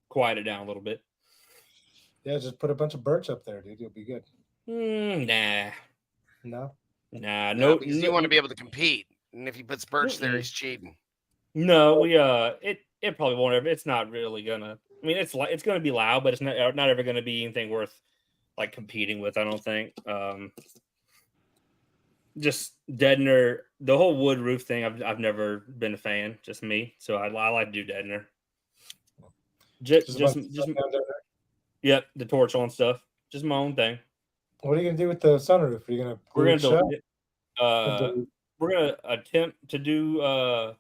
Speaker 3: quiet it down a little bit.
Speaker 2: Yeah, just put a bunch of birch up there, dude. You'll be good.
Speaker 3: Nah.
Speaker 2: No?
Speaker 3: No,
Speaker 1: because you want to be able to compete. And if he puts birch there, he's cheating.
Speaker 3: No, we it probably won't ever. It's not really gonna. I mean, it's gonna be loud, but it's not ever gonna be anything worth like competing with. I don't think. Just Deadener, the whole wood roof thing. I've never been a fan. Just me. So I like to do Deadener. Just yep, the torch on stuff. Just my own thing.
Speaker 2: What are you gonna do with the sunroof? Are you gonna?
Speaker 3: We're gonna
Speaker 2: shut?
Speaker 3: delete it. We're gonna attempt to do. So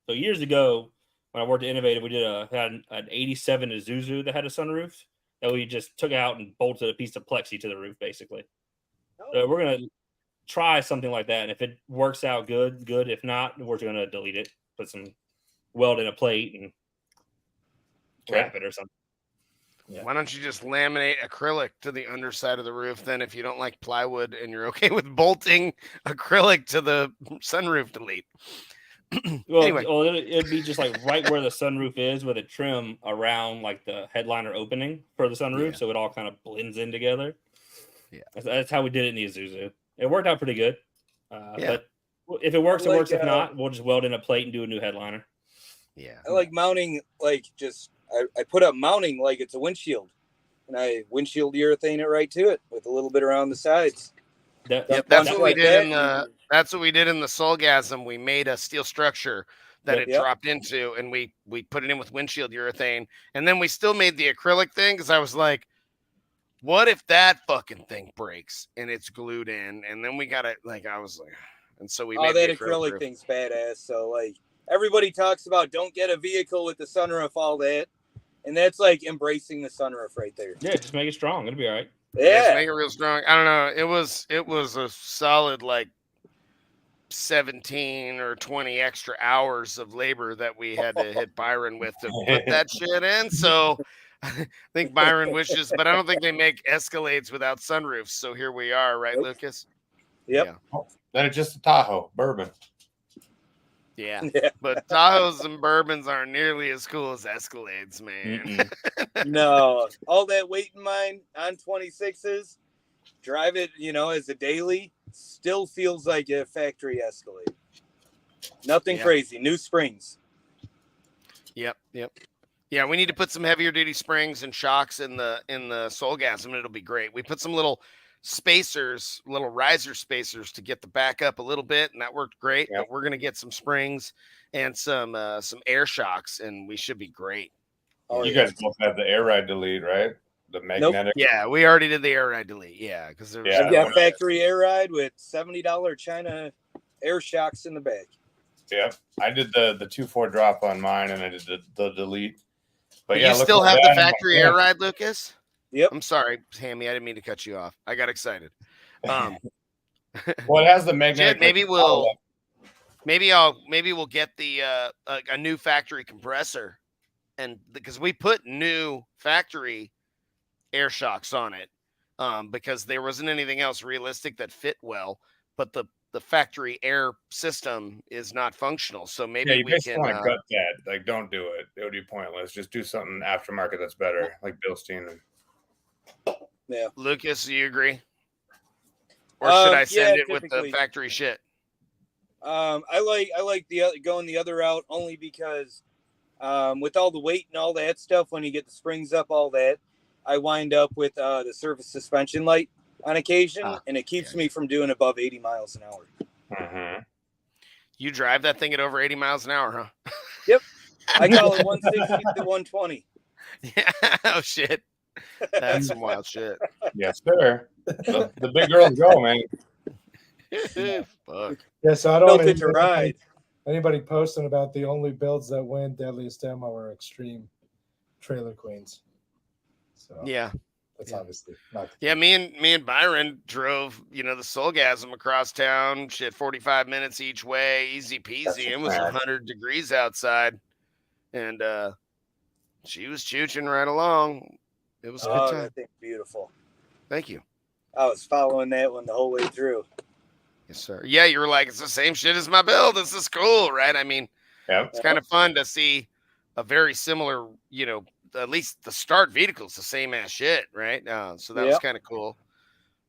Speaker 3: years ago, when I worked at Innovative, we had an '87 Isuzu that had a sunroof that we just took out and bolted a piece of plexi to the roof, basically. So we're gonna try something like that, and if it works out, good. If not, we're gonna delete it, put some weld in a plate, and wrap it or something.
Speaker 1: Yeah. Why don't you just laminate acrylic to the underside of the roof then if you don't like plywood and you're okay with bolting acrylic to the sunroof delete?
Speaker 3: Well,
Speaker 1: anyway.
Speaker 3: It'd be just like right where the sunroof is with a trim around like the headliner opening for the sunroof. So it all kind of blends in together. Yeah. That's how we did it in the Isuzu. It worked out pretty good. But if it works, it works. If not, we'll just weld in a plate and do a new headliner.
Speaker 1: Yeah.
Speaker 6: I like mounting, like just I put up mounting like it's a windshield, and I windshield urethane it right to it with a little bit around the sides.
Speaker 1: That's what we did in the. That's what we did in the Soulgasm. We made a steel structure that it dropped into, and we put it in with windshield urethane, and then we still made the acrylic thing because I was like, what if that fucking thing breaks and it's glued in, and then we got it. Like I was like, and so we made
Speaker 6: that acrylic thing's badass. So like everybody talks about, don't get a vehicle with the sunroof, all that. And that's like embracing the sunroof right there.
Speaker 3: Yeah, just make it strong. It'll be all right.
Speaker 6: Yeah,
Speaker 1: just make it real strong. I don't know. It was a solid like 17 or 20 extra hours of labor that we had to hit Byron with to put that shit in. So I think Byron wishes, but I don't think they make Escalades without sunroofs. So here we are, right, Lucas?
Speaker 6: Yep.
Speaker 4: Yeah. Then it's just a Tahoe bourbon.
Speaker 1: Yeah, but Tahoes and bourbons aren't nearly as cool as Escalades, man.
Speaker 6: No, all that weight in mine on 26s, drive it, as a daily, still feels like a factory Escalade. Nothing crazy. New springs.
Speaker 1: Yep. Yeah, we need to put some heavier duty springs and shocks in the Soulgasm. It'll be great. We put some little spacers, little riser spacers to get the back up a little bit, and that worked great. But we're gonna get some springs and some air shocks, and we should be great.
Speaker 4: You guys both have the air ride delete, right? The magnetic.
Speaker 1: Nope. Yeah, we already did the air ride delete. Yeah, because
Speaker 6: I've got factory air ride with $70 China air shocks in the back.
Speaker 4: Yeah, I did the 2.4 drop on mine, and I did the delete. But
Speaker 1: you still have the factory air ride, Lucas?
Speaker 6: Yep.
Speaker 1: I'm sorry, Hammy. I didn't mean to cut you off. I got excited.
Speaker 4: Well, it has the magnetic.
Speaker 1: Maybe we'll get the a new factory compressor, and because we put new factory air shocks on it, because there wasn't anything else realistic that fit well, but the factory air system is not functional. So maybe we can
Speaker 4: want to gut that. Like, don't do it. It would be pointless. Just do something aftermarket that's better, like Bilstein.
Speaker 6: Yeah.
Speaker 1: Lucas, do you agree? Or should I send it with the factory shit?
Speaker 6: I like going the other route only because with all the weight and all that stuff, when you get the springs up, all that, I wind up with the surface suspension light on occasion, and it keeps me from doing above 80 miles an hour.
Speaker 4: Mm-hmm.
Speaker 1: You drive that thing at over 80 miles an hour, huh?
Speaker 6: Yep. I call it 160 to 120.
Speaker 1: Yeah. Oh, shit. That's some wild shit.
Speaker 4: Yes, sir. The big girls go, man.
Speaker 1: Fuck.
Speaker 2: Yeah, so I don't
Speaker 6: want to ride.
Speaker 2: Anybody posting about the only builds that win Deadliest Demo are extreme trailer queens. So
Speaker 1: yeah.
Speaker 2: That's obviously not.
Speaker 1: Yeah, me and Byron drove, the Soulgasm across town, 45 minutes each way, easy peasy. It was 100 degrees outside, and she was chooching right along. It was a good time.
Speaker 6: That thing's beautiful.
Speaker 1: Thank you.
Speaker 6: I was following that one the whole way through.
Speaker 1: Yes, sir. Yeah, you were like, it's the same shit as my build. This is cool, right? I mean, it's kind of fun to see a very similar, at least the start vehicle's the same ass shit, right? So that was kind of cool.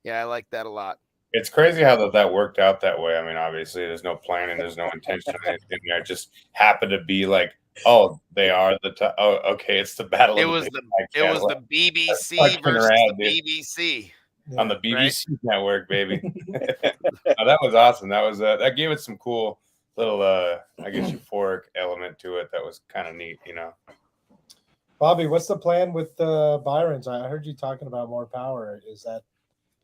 Speaker 1: Yeah, I like that a lot.
Speaker 4: It's crazy how that worked out that way. I mean, obviously, there's no planning, there's no intention or anything there. It just happened to be like, oh, they are okay, it's the battle.
Speaker 1: It was the BBC versus the BBC.
Speaker 4: on the BBC network, baby. Oh, that was awesome. That was that gave it some cool little I guess euphoric element to it. That was kind of neat, you know.
Speaker 2: Bobby, what's the plan with Byron's? I heard you talking about more power. Is that?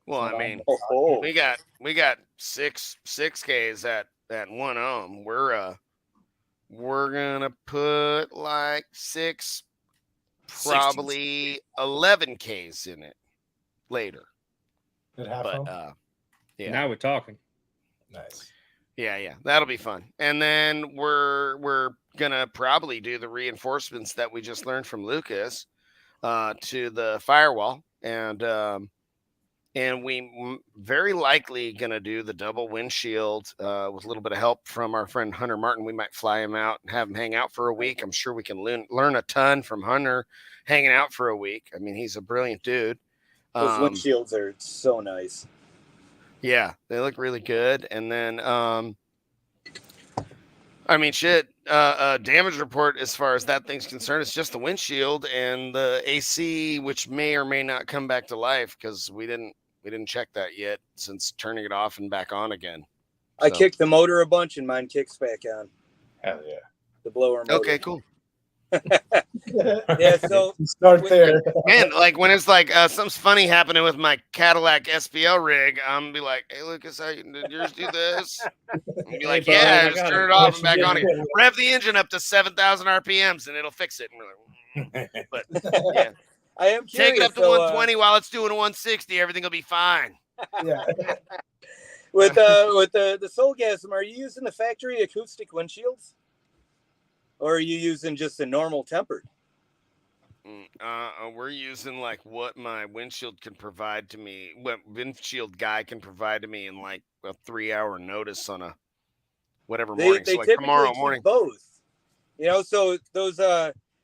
Speaker 1: Well, I mean,
Speaker 6: Oh,
Speaker 1: we got six Ks at 1 ohm. We're gonna put like 6, probably 11 Ks in it later.
Speaker 2: At half
Speaker 1: But
Speaker 2: ohm?
Speaker 1: yeah,
Speaker 3: Now we're talking.
Speaker 2: Nice.
Speaker 1: yeah, that'll be fun. And then we're gonna probably do the reinforcements that we just learned from Lucas to the firewall, and we very likely gonna do the double windshield with a little bit of help from our friend Hunter Martin. We might fly him out and have him hang out for a week. I'm sure we can learn a ton from Hunter hanging out for a week. I mean, he's a brilliant dude.
Speaker 6: those windshields are so nice.
Speaker 1: Yeah, they look really good. And then, I mean, shit, damage report as far as that thing's concerned, it's just the windshield and the AC, which may or may not come back to life because we didn't check that yet since turning it off and back on again.
Speaker 6: I kicked the motor a bunch and mine kicks back on.
Speaker 4: Hell yeah.
Speaker 6: The blower motor.
Speaker 1: Okay, cool.
Speaker 6: Yeah, so
Speaker 2: Start there.
Speaker 1: Man, like when it's like something's funny happening with my Cadillac SPL rig, I'm gonna be like, "Hey, Lucas, did yours do this?" And be like,
Speaker 3: Hey,
Speaker 1: "Yeah,
Speaker 3: bud, I
Speaker 1: just
Speaker 3: got
Speaker 1: turn
Speaker 3: it.
Speaker 1: it off and
Speaker 3: What you
Speaker 1: back on
Speaker 3: did.
Speaker 1: again. Rev the engine up to 7,000 RPMs, and it'll fix it." And we're like, but yeah,
Speaker 6: I am curious.
Speaker 1: take it up to 120 while it's doing a 160. Everything will be fine.
Speaker 2: Yeah.
Speaker 6: With the Soulgasm, are you using the factory acoustic windshields, or are you using just a normal tempered?
Speaker 1: We're using like what my windshield can provide to me, what windshield guy can provide to me in like a 3-hour notice on a whatever morning.
Speaker 6: They
Speaker 1: So like
Speaker 6: typically
Speaker 1: tomorrow
Speaker 6: keep
Speaker 1: morning.
Speaker 6: both. You know, so those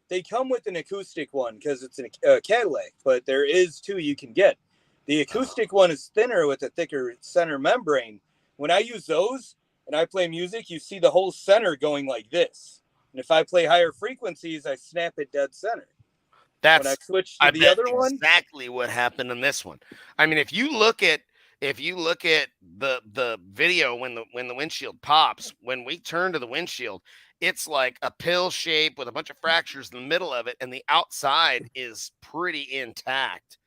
Speaker 6: they come with an acoustic one because it's a Cadillac, but there is two you can get. The acoustic one is thinner with a thicker center membrane. When I use those and I play music, you see the whole center going like this. And if I play higher frequencies, I snap it dead center. When I
Speaker 1: That's
Speaker 6: switch to the other one,
Speaker 1: exactly what happened in this one. I mean, if you look at the video when the windshield pops, when we turn to the windshield, it's like a pill shape with a bunch of fractures in the middle of it, and the outside is pretty intact.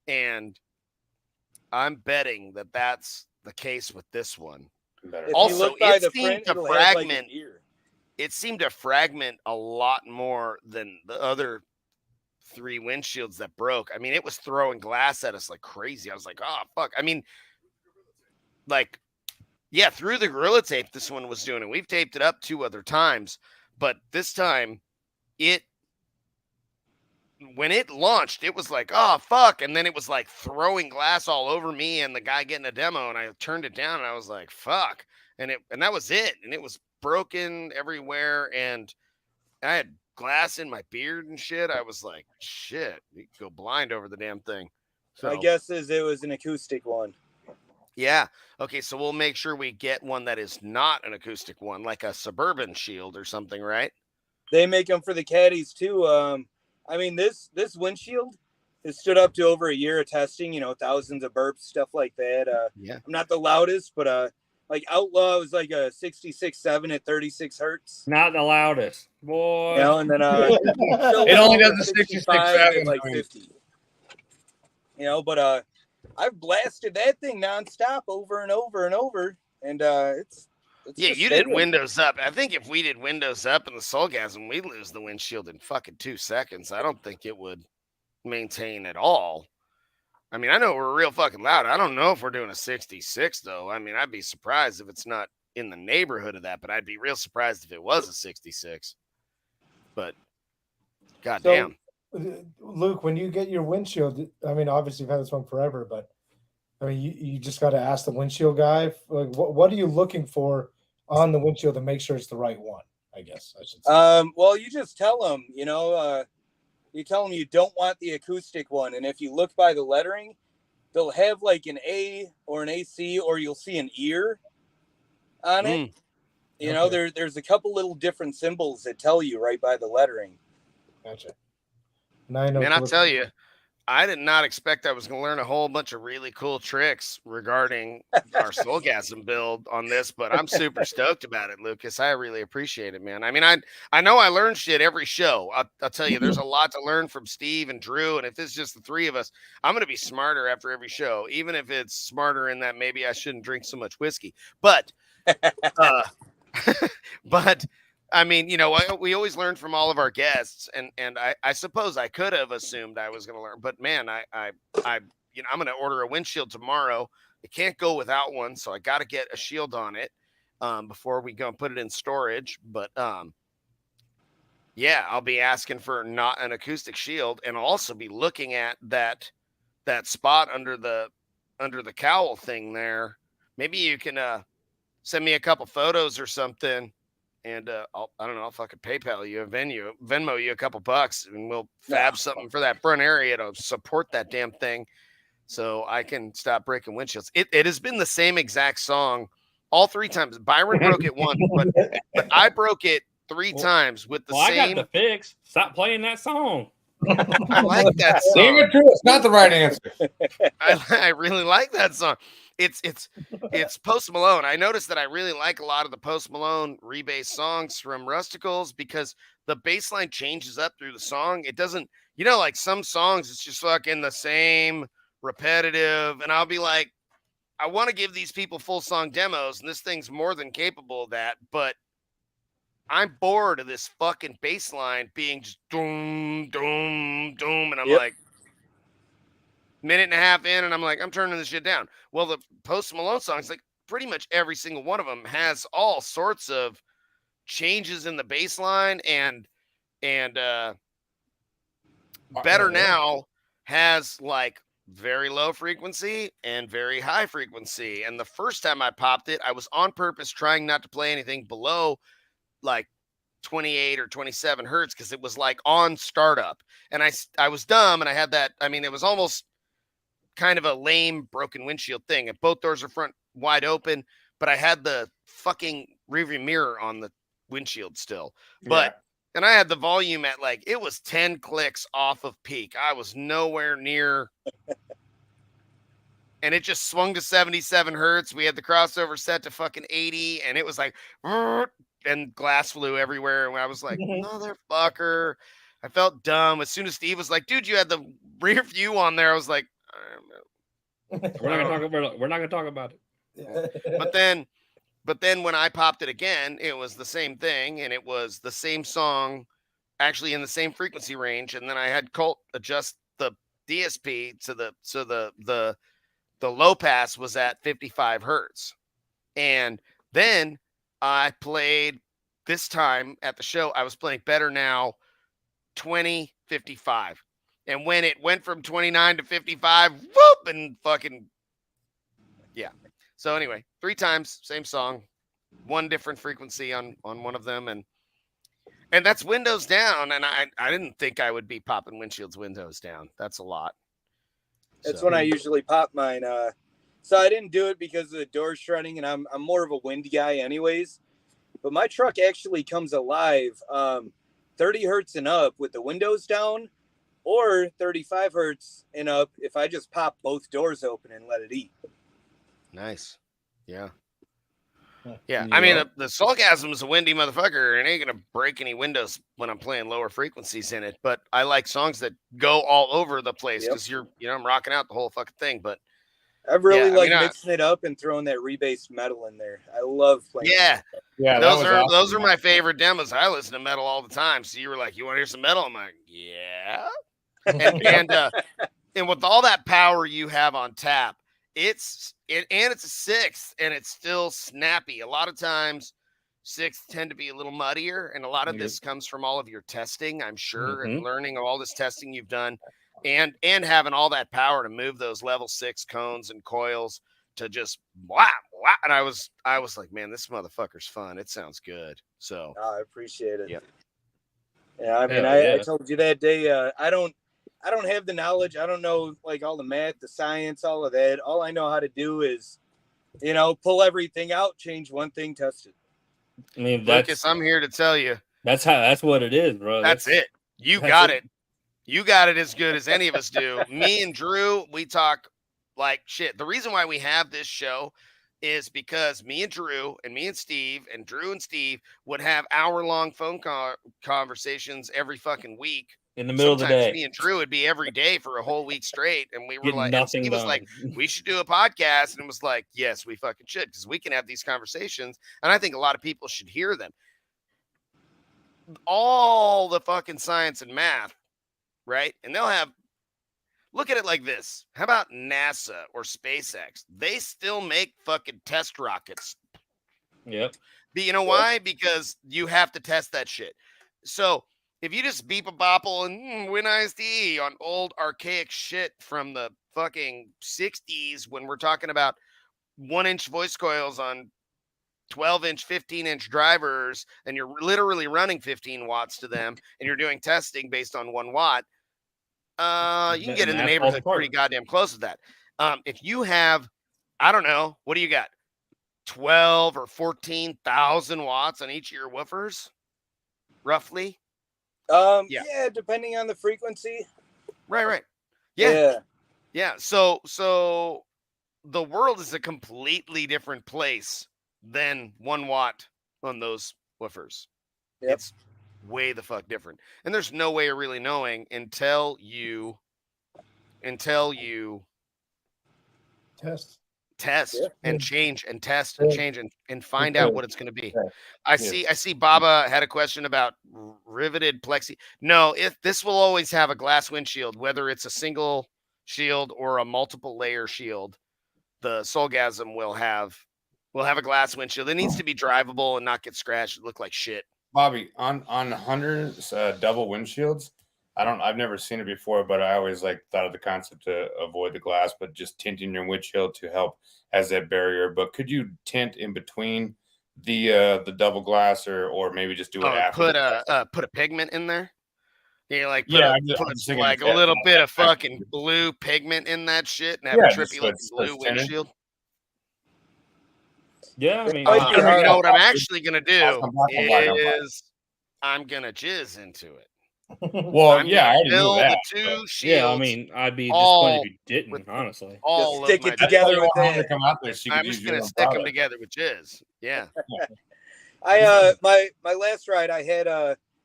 Speaker 1: And I'm betting that that's the case with this one.
Speaker 6: if
Speaker 1: Also,
Speaker 6: you look by
Speaker 1: it
Speaker 6: the
Speaker 1: seemed
Speaker 6: print,
Speaker 1: to
Speaker 6: it'll have like an
Speaker 1: fragment.
Speaker 6: ear.
Speaker 1: It seemed to fragment a lot more than the other 3 windshields that broke. I mean, it was throwing glass at us like crazy. I was like, oh, fuck. I mean, like, yeah, through the Gorilla Tape, this one was doing it. We've taped it up 2 other times, but this time when it launched, it was like, oh, fuck. And then it was like throwing glass all over me and the guy getting a demo. And I turned it down and I was like, fuck. And that was it. And it was broken everywhere. And I had glass in my beard and shit. I was like, shit, you could go blind over the damn thing. So
Speaker 6: My guess is it was an acoustic one.
Speaker 1: yeah. Okay, so we'll make sure we get one that is not an acoustic one, like a Suburban Shield or something, right?
Speaker 6: They make them for the caddies too. I mean, this windshield has stood up to over a year of testing. You know, thousands of burps, stuff like that.
Speaker 1: Yeah.
Speaker 6: I'm not the loudest, but like Outlaw was like a 66.7 at 36 hertz.
Speaker 3: Not the loudest, boy.
Speaker 6: You know, and then
Speaker 4: It only does the
Speaker 6: 65
Speaker 4: 66.7,
Speaker 6: at like
Speaker 4: I mean.
Speaker 6: 50. You know, but I've blasted that thing nonstop over and over and over, and it's
Speaker 1: Yeah,
Speaker 6: just
Speaker 1: you did
Speaker 6: staying.
Speaker 1: Windows up. I think if we did Windows up in the Soulgasm, we'd lose the windshield in fucking 2 seconds. I don't think it would maintain at all. I mean, I know we're real fucking loud. I don't know if we're doing a 66 though. I mean, I'd be surprised if it's not in the neighborhood of that, but I'd be real surprised if it was a 66. But goddamn.
Speaker 2: Luke, when you get your windshield, I mean, obviously you've had this one forever, but I mean, you just got to ask the windshield guy, like, what are you looking for on the windshield to make sure it's the right one? I guess I should say.
Speaker 6: Well, you just tell them, you know, you tell them you don't want the acoustic one, and if you look by the lettering, they'll have like an A or an AC, or you'll see an ear on it. You know, there's a couple little different symbols that tell you right by the lettering.
Speaker 2: Gotcha. Now I know.
Speaker 1: Man, I'll tell you, I did not expect I was going to learn a whole bunch of really cool tricks regarding our Soulgasm build on this, but I'm super stoked about it, Lucas. I really appreciate it, man. I mean, I know I learn shit every show. I'll tell you, there's a lot to learn from Steve and Drew, and if it's just the three of us, I'm going to be smarter after every show, even if it's smarter in that maybe I shouldn't drink so much whiskey. But, but I mean, we always learn from all of our guests, and I suppose I could have assumed I was going to learn, but man, I'm going to order a windshield tomorrow. It can't go without one, so I got to get a shield on it before we go and put it in storage. But yeah, I'll be asking for not an acoustic shield, and I'll also be looking at that spot under the cowl thing there. Maybe you can send me a couple photos or something. And I'll fucking PayPal you, Venmo you a couple bucks, and we'll fab something for that front area to support that damn thing, so I can stop breaking windshields. It has been the same exact song all three times. Byron broke it once, but I broke it three times with the same.
Speaker 3: I got the fix. Stop playing that song.
Speaker 1: I like that song.
Speaker 4: Damn it, Drew, it's not the right answer.
Speaker 1: I really like that song. It's Post Malone. I noticed that I really like a lot of the Post Malone rebase songs from Rusticals because the bass line changes up through the song. It doesn't, like some songs, it's just fucking the same repetitive. And I'll be like, I want to give these people full song demos, and this thing's more than capable of that. But I'm bored of this fucking bass line being just doom, doom, doom. And I'm like, minute and a half in, and I'm like, I'm turning this shit down. Well, the Post Malone songs, like pretty much every single one of them has all sorts of changes in the bass line, and Better Now has like very low frequency and very high frequency. And the first time I popped it, I was on purpose trying not to play anything below like 28 or 27 hertz because it was like on startup, and I was dumb, and I had that. I mean, it was almost kind of a lame broken windshield thing, and both doors are front wide open, but I had the fucking rearview mirror on the windshield still. But and I had the volume at like, it was 10 clicks off of peak. I was nowhere near. And it just swung to 77 hertz. We had the crossover set to fucking 80, and it was like, and glass flew everywhere. And I was like, motherfucker. I felt dumb. As soon as Steve was like, dude, you had the rear view on there, I was like,
Speaker 3: we're not gonna talk about it.
Speaker 2: Yeah.
Speaker 1: But then when I popped it again, it was the same thing, and it was the same song, actually in the same frequency range. And then I had Colt adjust the DSP to the low pass was at 55 hertz. And then I played this time at the show, I was playing Better Now 2055. And when it went from 29 to 55, whoop, and fucking, yeah. So anyway, three times, same song, one different frequency on one of them. And that's windows down. And I didn't think I would be popping windshields windows down. That's a lot.
Speaker 6: That's when I usually pop mine. So I didn't do it because of the door shredding, and I'm more of a wind guy anyways. But my truck actually comes alive 30 hertz and up with the windows down, or 35 hertz and up if I just pop both doors open and let it eat.
Speaker 1: Nice. Yeah. Yeah. I mean, the Soulgasm is a windy motherfucker, and ain't going to break any windows when I'm playing lower frequencies in it. But I like songs that go all over the place because I'm rocking out the whole fucking thing. But
Speaker 6: I've really mixing it up and throwing that rebased metal in there. I love playing.
Speaker 4: Yeah.
Speaker 1: Those are my favorite demos. I listen to metal all the time. So you were like, you want to hear some metal? I'm like, yeah. And with all that power you have on tap, it's a sixth, and it's still snappy. A lot of times sixths tend to be a little muddier, and a lot of this comes from all of your testing, I'm sure, and learning all this testing you've done, and having all that power to move those level 6 cones and coils to just wow. And I was like, man, this motherfucker's fun. It sounds good. So
Speaker 6: I appreciate it.
Speaker 1: Yeah.
Speaker 6: I mean, I told you that day, I don't have the knowledge. I don't know like all the math, the science, all of that. All I know how to do is, pull everything out, change one thing, test it.
Speaker 3: I mean,
Speaker 1: Lucas, I'm here to tell you.
Speaker 3: That's what it is, bro.
Speaker 1: That's it. You got it. You got it as good as any of us do. Me and Drew, we talk like shit. The reason why we have this show is because me and Drew and me and Steve and Drew and Steve would have hour-long phone conversations every fucking week.
Speaker 3: In the middle of the
Speaker 1: Sometimes
Speaker 3: day.
Speaker 1: me and Drew would be every day for a whole week straight, and we were
Speaker 3: Getting
Speaker 1: like, and
Speaker 3: nothing
Speaker 1: Steve was
Speaker 3: done.
Speaker 1: like, we should do a podcast, and it was like, yes, we fucking should, because we can have these conversations, and I think a lot of people should hear them. All the fucking science and math, right? And they'll have, look at it like this. How about NASA or SpaceX? They still make fucking test rockets.
Speaker 3: Yep.
Speaker 1: But you know why? Because you have to test that shit. So if you just beep a bopple and win ISD on old archaic shit from the fucking 60s when we're talking about 1-inch voice coils on 12-inch, 15-inch drivers, and you're literally running 15 watts to them, and you're doing testing based on 1 watt, you can get in the neighborhood pretty goddamn close to that. If you have, I don't know, what do you got? 12 or 14,000 watts on each of your woofers, roughly.
Speaker 6: Yeah, depending on the frequency.
Speaker 1: Right. Yeah. So the world is a completely different place than 1 watt on those woofers.
Speaker 6: Yep.
Speaker 1: It's way the fuck different. And there's no way of really knowing until you
Speaker 2: Test.
Speaker 1: and change and test and change and find out what it's going to be. I see Baba had a question about riveted plexi. No, this will always have a glass windshield, whether it's a single shield or a multiple layer shield. The Soulgasm will have a glass windshield. It needs to be drivable and not get scratched. It look like shit.
Speaker 4: Bobby, on Hunter's double windshields, I've never seen it before, but I always thought of the concept to avoid the glass, but just tinting your windshield to help as that barrier. But could you tint in between the double glass, or maybe just do it after?
Speaker 1: Put a pigment in there. Yeah, like
Speaker 4: put
Speaker 1: like a little bit of fucking blue pigment in that shit and have a trippy looking blue windshield.
Speaker 3: Yeah, I mean,
Speaker 1: you know what I'm actually gonna do is I'm gonna jizz into it.
Speaker 4: Well, yeah, I already knew that.
Speaker 1: The 2 shields.
Speaker 3: Yeah, I mean, I'd be disappointed if you didn't, honestly.
Speaker 6: All stick it together with that.
Speaker 1: I'm just gonna stick them together with jizz. Yeah.
Speaker 6: My last ride, I had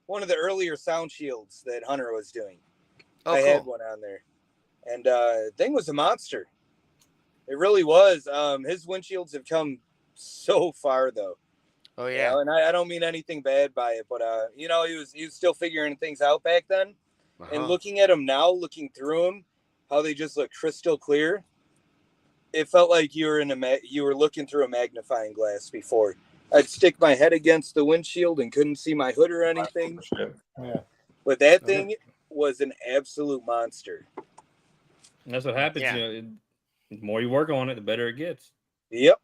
Speaker 6: one of the earlier sound shields that Hunter was doing.
Speaker 1: Oh,
Speaker 6: I had one on there, and thing was a monster. It really was. His windshields have come so far, though.
Speaker 1: Oh yeah,
Speaker 6: and I don't mean anything bad by it, but he was still figuring things out back then. And looking at them now, looking through them, how they just look crystal clear. It felt like you were looking through a magnifying glass before. I'd stick my head against the windshield and couldn't see my hood or anything.
Speaker 2: Yeah,
Speaker 6: but that thing was an absolute monster.
Speaker 3: And that's what happens.
Speaker 1: Yeah.
Speaker 3: The more you work on it, the better it gets.
Speaker 6: Yep.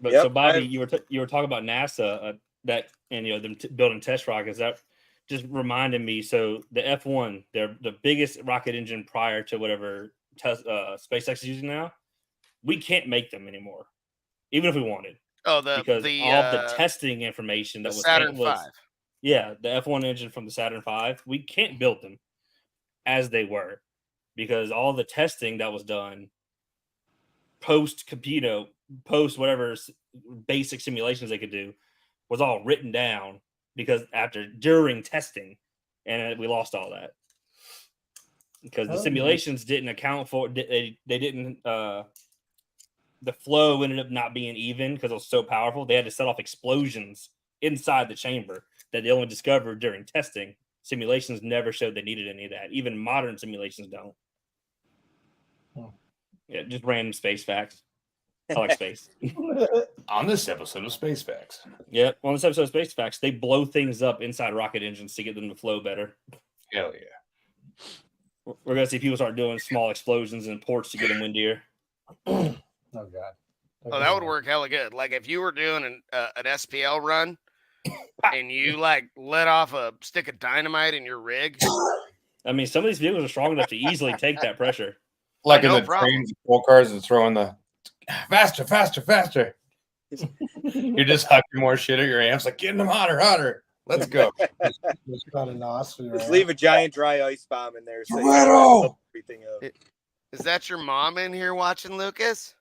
Speaker 3: But so, Bobby, you were talking about NASA them building test rockets. That just reminded me. So the F1, they're the biggest rocket engine prior to whatever SpaceX is using now. We can't make them anymore, even if we wanted. Because all the testing information that was
Speaker 1: Saturn V.
Speaker 3: Yeah, the F1 engine from the Saturn V, we can't build them as they were because all the testing that was done post whatever basic simulations they could do was all written down because during testing, and we lost all that because the simulations didn't account for they didn't the flow ended up not being even because it was so powerful. They had to set off explosions inside the chamber that they only discovered during testing. Simulations never showed they needed any of that. Even modern simulations don't. Yeah, just random space facts. I like space.
Speaker 4: On this episode of Space Facts.
Speaker 3: Yeah, on this episode of Space Facts, they blow things up inside rocket engines to get them to flow better.
Speaker 4: Hell yeah.
Speaker 3: We're going to see people start doing small explosions in ports to get them windier.
Speaker 2: Oh, God.
Speaker 1: Oh, that would work hella good. Like if you were doing an SPL run and you let off a stick of dynamite in your rig.
Speaker 3: I mean, some of these vehicles are strong enough to easily take that pressure.
Speaker 4: Like in the trains and coal cars and throwing the faster. You're just hucking more shit at your amps, like getting them hotter. Let's go.
Speaker 2: It's got a nos for your
Speaker 6: Just
Speaker 2: ass.
Speaker 6: leave a giant dry ice bomb in there. So you
Speaker 4: Toretto!
Speaker 6: can wrap everything up.
Speaker 1: Is that your mom in here watching, Lucas?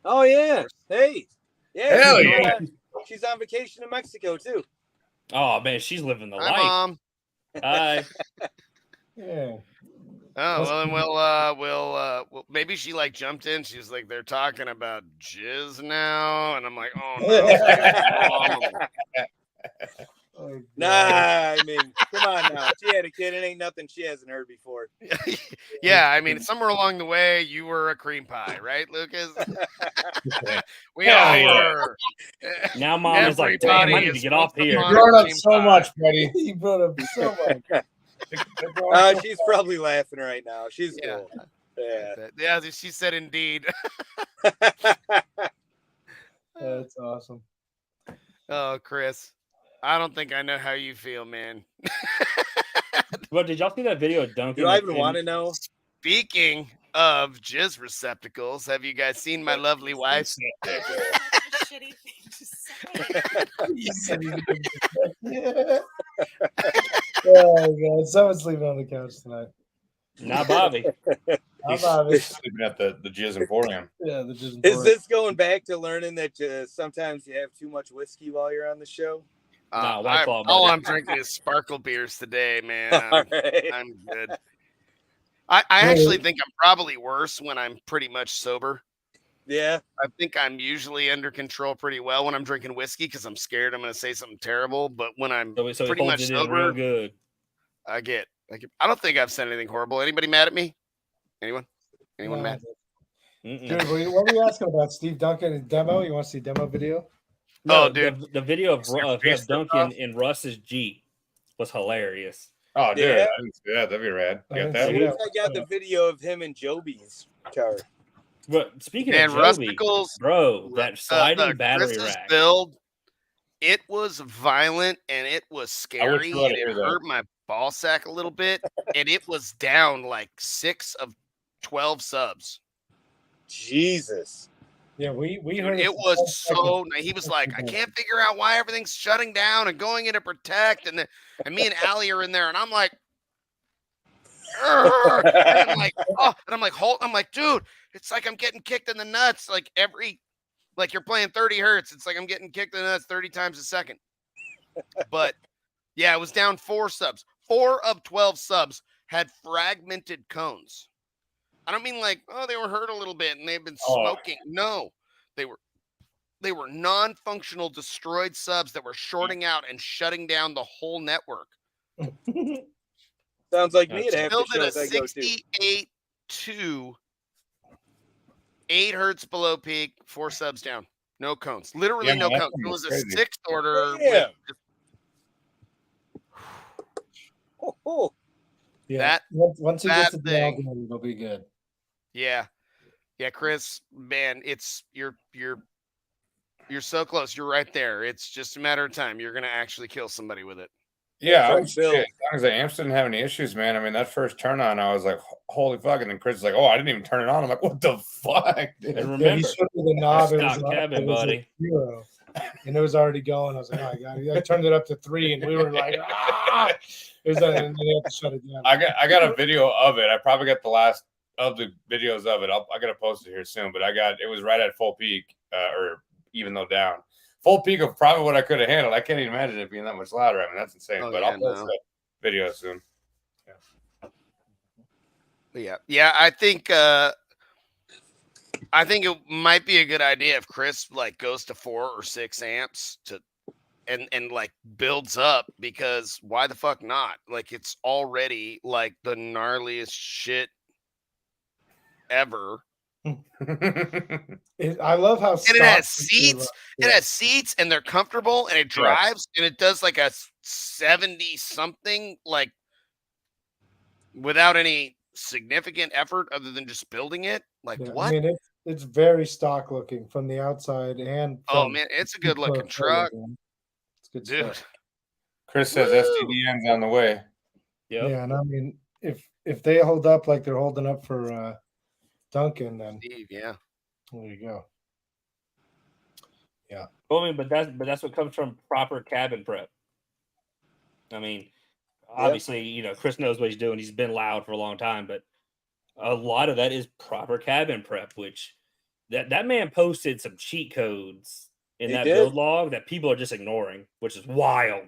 Speaker 6: Oh yeah. Hey. Yeah.
Speaker 4: Hell
Speaker 6: she's,
Speaker 4: yeah.
Speaker 6: she's on vacation in Mexico too.
Speaker 3: Oh man, she's living the
Speaker 1: Hi,
Speaker 3: life.
Speaker 1: Mom.
Speaker 3: Hi.
Speaker 2: Yeah.
Speaker 1: Oh, well, then we'll maybe she like jumped in. She was like, they're talking about jizz now. And I'm like, oh no.
Speaker 2: Oh, God.
Speaker 6: Nah, I mean, come on now. She had a kid. It ain't nothing she hasn't heard before.
Speaker 1: Yeah, I mean, somewhere along the way, you were a cream pie, right, Lucas? We
Speaker 4: Hell
Speaker 1: all
Speaker 4: yeah.
Speaker 1: were.
Speaker 3: Now mom is like, damn, I
Speaker 1: Everybody
Speaker 3: need to
Speaker 1: is
Speaker 3: get off
Speaker 1: once
Speaker 3: here.
Speaker 4: You
Speaker 1: upon
Speaker 4: brought up
Speaker 1: cream
Speaker 4: so
Speaker 1: pie.
Speaker 4: much, buddy.
Speaker 2: He brought up so much.
Speaker 6: She's probably laughing right now. She's
Speaker 1: Yeah.
Speaker 6: cool. Yeah.
Speaker 1: Yeah, she said indeed.
Speaker 2: That's awesome.
Speaker 1: Oh, Chris, I don't think I know how you feel, man.
Speaker 3: But did y'all see that video of Duncan?
Speaker 6: Do I even want to know?
Speaker 1: Speaking of jizz receptacles, have you guys seen my lovely wife?
Speaker 7: Shitty thing to say.
Speaker 2: Yeah. Oh, God. Someone's sleeping on the couch tonight.
Speaker 3: Not Bobby.
Speaker 2: How
Speaker 4: He's
Speaker 2: about it?
Speaker 4: sleeping at the Jizz Emporium.
Speaker 2: Yeah, the just
Speaker 6: Is this going back to learning that sometimes you have too much whiskey while you're on the show?
Speaker 3: Nah, White Claw,
Speaker 1: all
Speaker 3: buddy.
Speaker 1: I'm drinking is sparkle beers today, man.
Speaker 6: All right.
Speaker 1: I'm good. I actually think I'm probably worse when I'm pretty much sober.
Speaker 6: Yeah.
Speaker 1: I think I'm usually under control pretty well when I'm drinking whiskey because I'm scared I'm going to say something terrible. But when I'm
Speaker 3: So he
Speaker 1: pretty much
Speaker 3: holds it in real
Speaker 1: sober,
Speaker 3: good.
Speaker 1: I don't think I've said anything horrible. Anybody mad at me? Anyone mad?
Speaker 3: Mm-mm.
Speaker 2: Dude, what were you asking about? Steve Duncan and demo? You want to see demo video?
Speaker 3: No,
Speaker 1: Oh, dude.
Speaker 3: the video of
Speaker 4: Face
Speaker 3: Duncan in Russ's Jeep was hilarious.
Speaker 4: Oh, dude,
Speaker 6: Yeah.
Speaker 4: I didn't see that. That'd be rad.
Speaker 2: I
Speaker 4: You
Speaker 2: didn't
Speaker 4: got that?
Speaker 2: see that.
Speaker 6: I got the video of him and Joby's car.
Speaker 3: But speaking
Speaker 1: Man,
Speaker 3: of Joby,
Speaker 1: Rusticles,
Speaker 3: bro, that sliding battery
Speaker 1: Chris's
Speaker 3: rack.
Speaker 1: build, it was violent and it was scary
Speaker 4: you oughta
Speaker 1: and
Speaker 4: hear
Speaker 1: it
Speaker 4: that.
Speaker 1: hurt my ball sack a little bit. And it was down like 6 of 12 subs.
Speaker 6: Jesus.
Speaker 2: Yeah, we
Speaker 1: Dude,
Speaker 2: heard
Speaker 1: it was so. He was like, I can't figure out why everything's shutting down and going into protect, and me and Allie are in there, and I'm like, "Urgh." And I'm like, oh, and I'm like, hold, I'm like, dude, it's like I'm getting kicked in the nuts, like you're playing 30 hertz. It's like I'm getting kicked in the nuts 30 times a second. But yeah, it was down 4 subs. 4 of 12 subs had fragmented cones. I don't mean like, oh, they were hurt a little bit and they've been smoking. No, they were non-functional destroyed subs that were shorting out and shutting down the whole network.
Speaker 6: Sounds like me at half the
Speaker 1: Built at a
Speaker 6: shows I go to.
Speaker 1: 68 to 8 hertz below peak, 4 subs down. No cones. Literally
Speaker 4: Yeah,
Speaker 1: no
Speaker 4: man,
Speaker 1: cones.
Speaker 4: that
Speaker 1: It was a
Speaker 4: crazy.
Speaker 1: 6th order.
Speaker 6: Yeah.
Speaker 1: With,
Speaker 6: Oh,
Speaker 2: Yeah.
Speaker 1: That-
Speaker 2: Once he gets
Speaker 1: that
Speaker 2: it
Speaker 1: thing-
Speaker 2: down, it'll be good.
Speaker 1: yeah. Yeah, Chris, man, you're so close. You're right there. It's just a matter of time. You're gonna actually kill somebody with it.
Speaker 4: Yeah, I
Speaker 6: Right,
Speaker 4: was,
Speaker 6: Bill.
Speaker 4: shit, as long as the amps didn't have any issues, man. I mean, that first turn on, I was like, holy fuck. And then Chris is like, oh, I didn't even turn it on. I'm like, what the fuck, dude?
Speaker 3: And
Speaker 2: Yeah, he
Speaker 3: remember,
Speaker 2: showed me the knob. It was,
Speaker 3: stock cabin,
Speaker 2: it was
Speaker 3: buddy.
Speaker 2: a 0, and it was already going. I was like, oh, my God. I turned it up to 3, and we were like, ah! It was, and then they had to shut it down.
Speaker 4: I got a video of it. I probably got the last of the videos of it. I gotta post it here soon, but it was right at full peak, or even though down. Full peak of probably what I could have handled. I can't even imagine it being that much louder. I mean, that's insane.
Speaker 1: Oh,
Speaker 4: but
Speaker 1: yeah,
Speaker 4: I'll post
Speaker 1: no.
Speaker 4: that video soon.
Speaker 1: Yeah. I think it might be a good idea if Chris like goes to 4 or 6 amps and like builds up, because why the fuck not? Like it's already like the gnarliest shit ever.
Speaker 2: I love how
Speaker 1: And it has
Speaker 2: stock-
Speaker 1: seats. It has seats and they're comfortable and it drives and it does like a 70 something, like without any significant effort other than just building it. Like
Speaker 2: Yeah,
Speaker 1: what?
Speaker 2: I mean, it's very stock looking from the outside and
Speaker 1: Oh
Speaker 2: from
Speaker 1: man, it's a good looking
Speaker 2: the
Speaker 1: truck,
Speaker 2: photo, man. It's good
Speaker 1: dude.
Speaker 2: stuff.
Speaker 4: Chris says
Speaker 1: Woo!
Speaker 4: STDM's on the way.
Speaker 3: Yep.
Speaker 2: Yeah, and I mean, if they hold up like they're holding up for Duncan, then
Speaker 1: Steve, yeah.
Speaker 2: there you go.
Speaker 3: Well, I mean, but that's what comes from proper cabin prep. I mean, obviously, you know, Chris knows what he's doing. He's been loud for a long time, but a lot of that is proper cabin prep, which that man posted some cheat codes in
Speaker 6: He
Speaker 3: that
Speaker 6: did.
Speaker 3: build log that people are just ignoring, which is wild.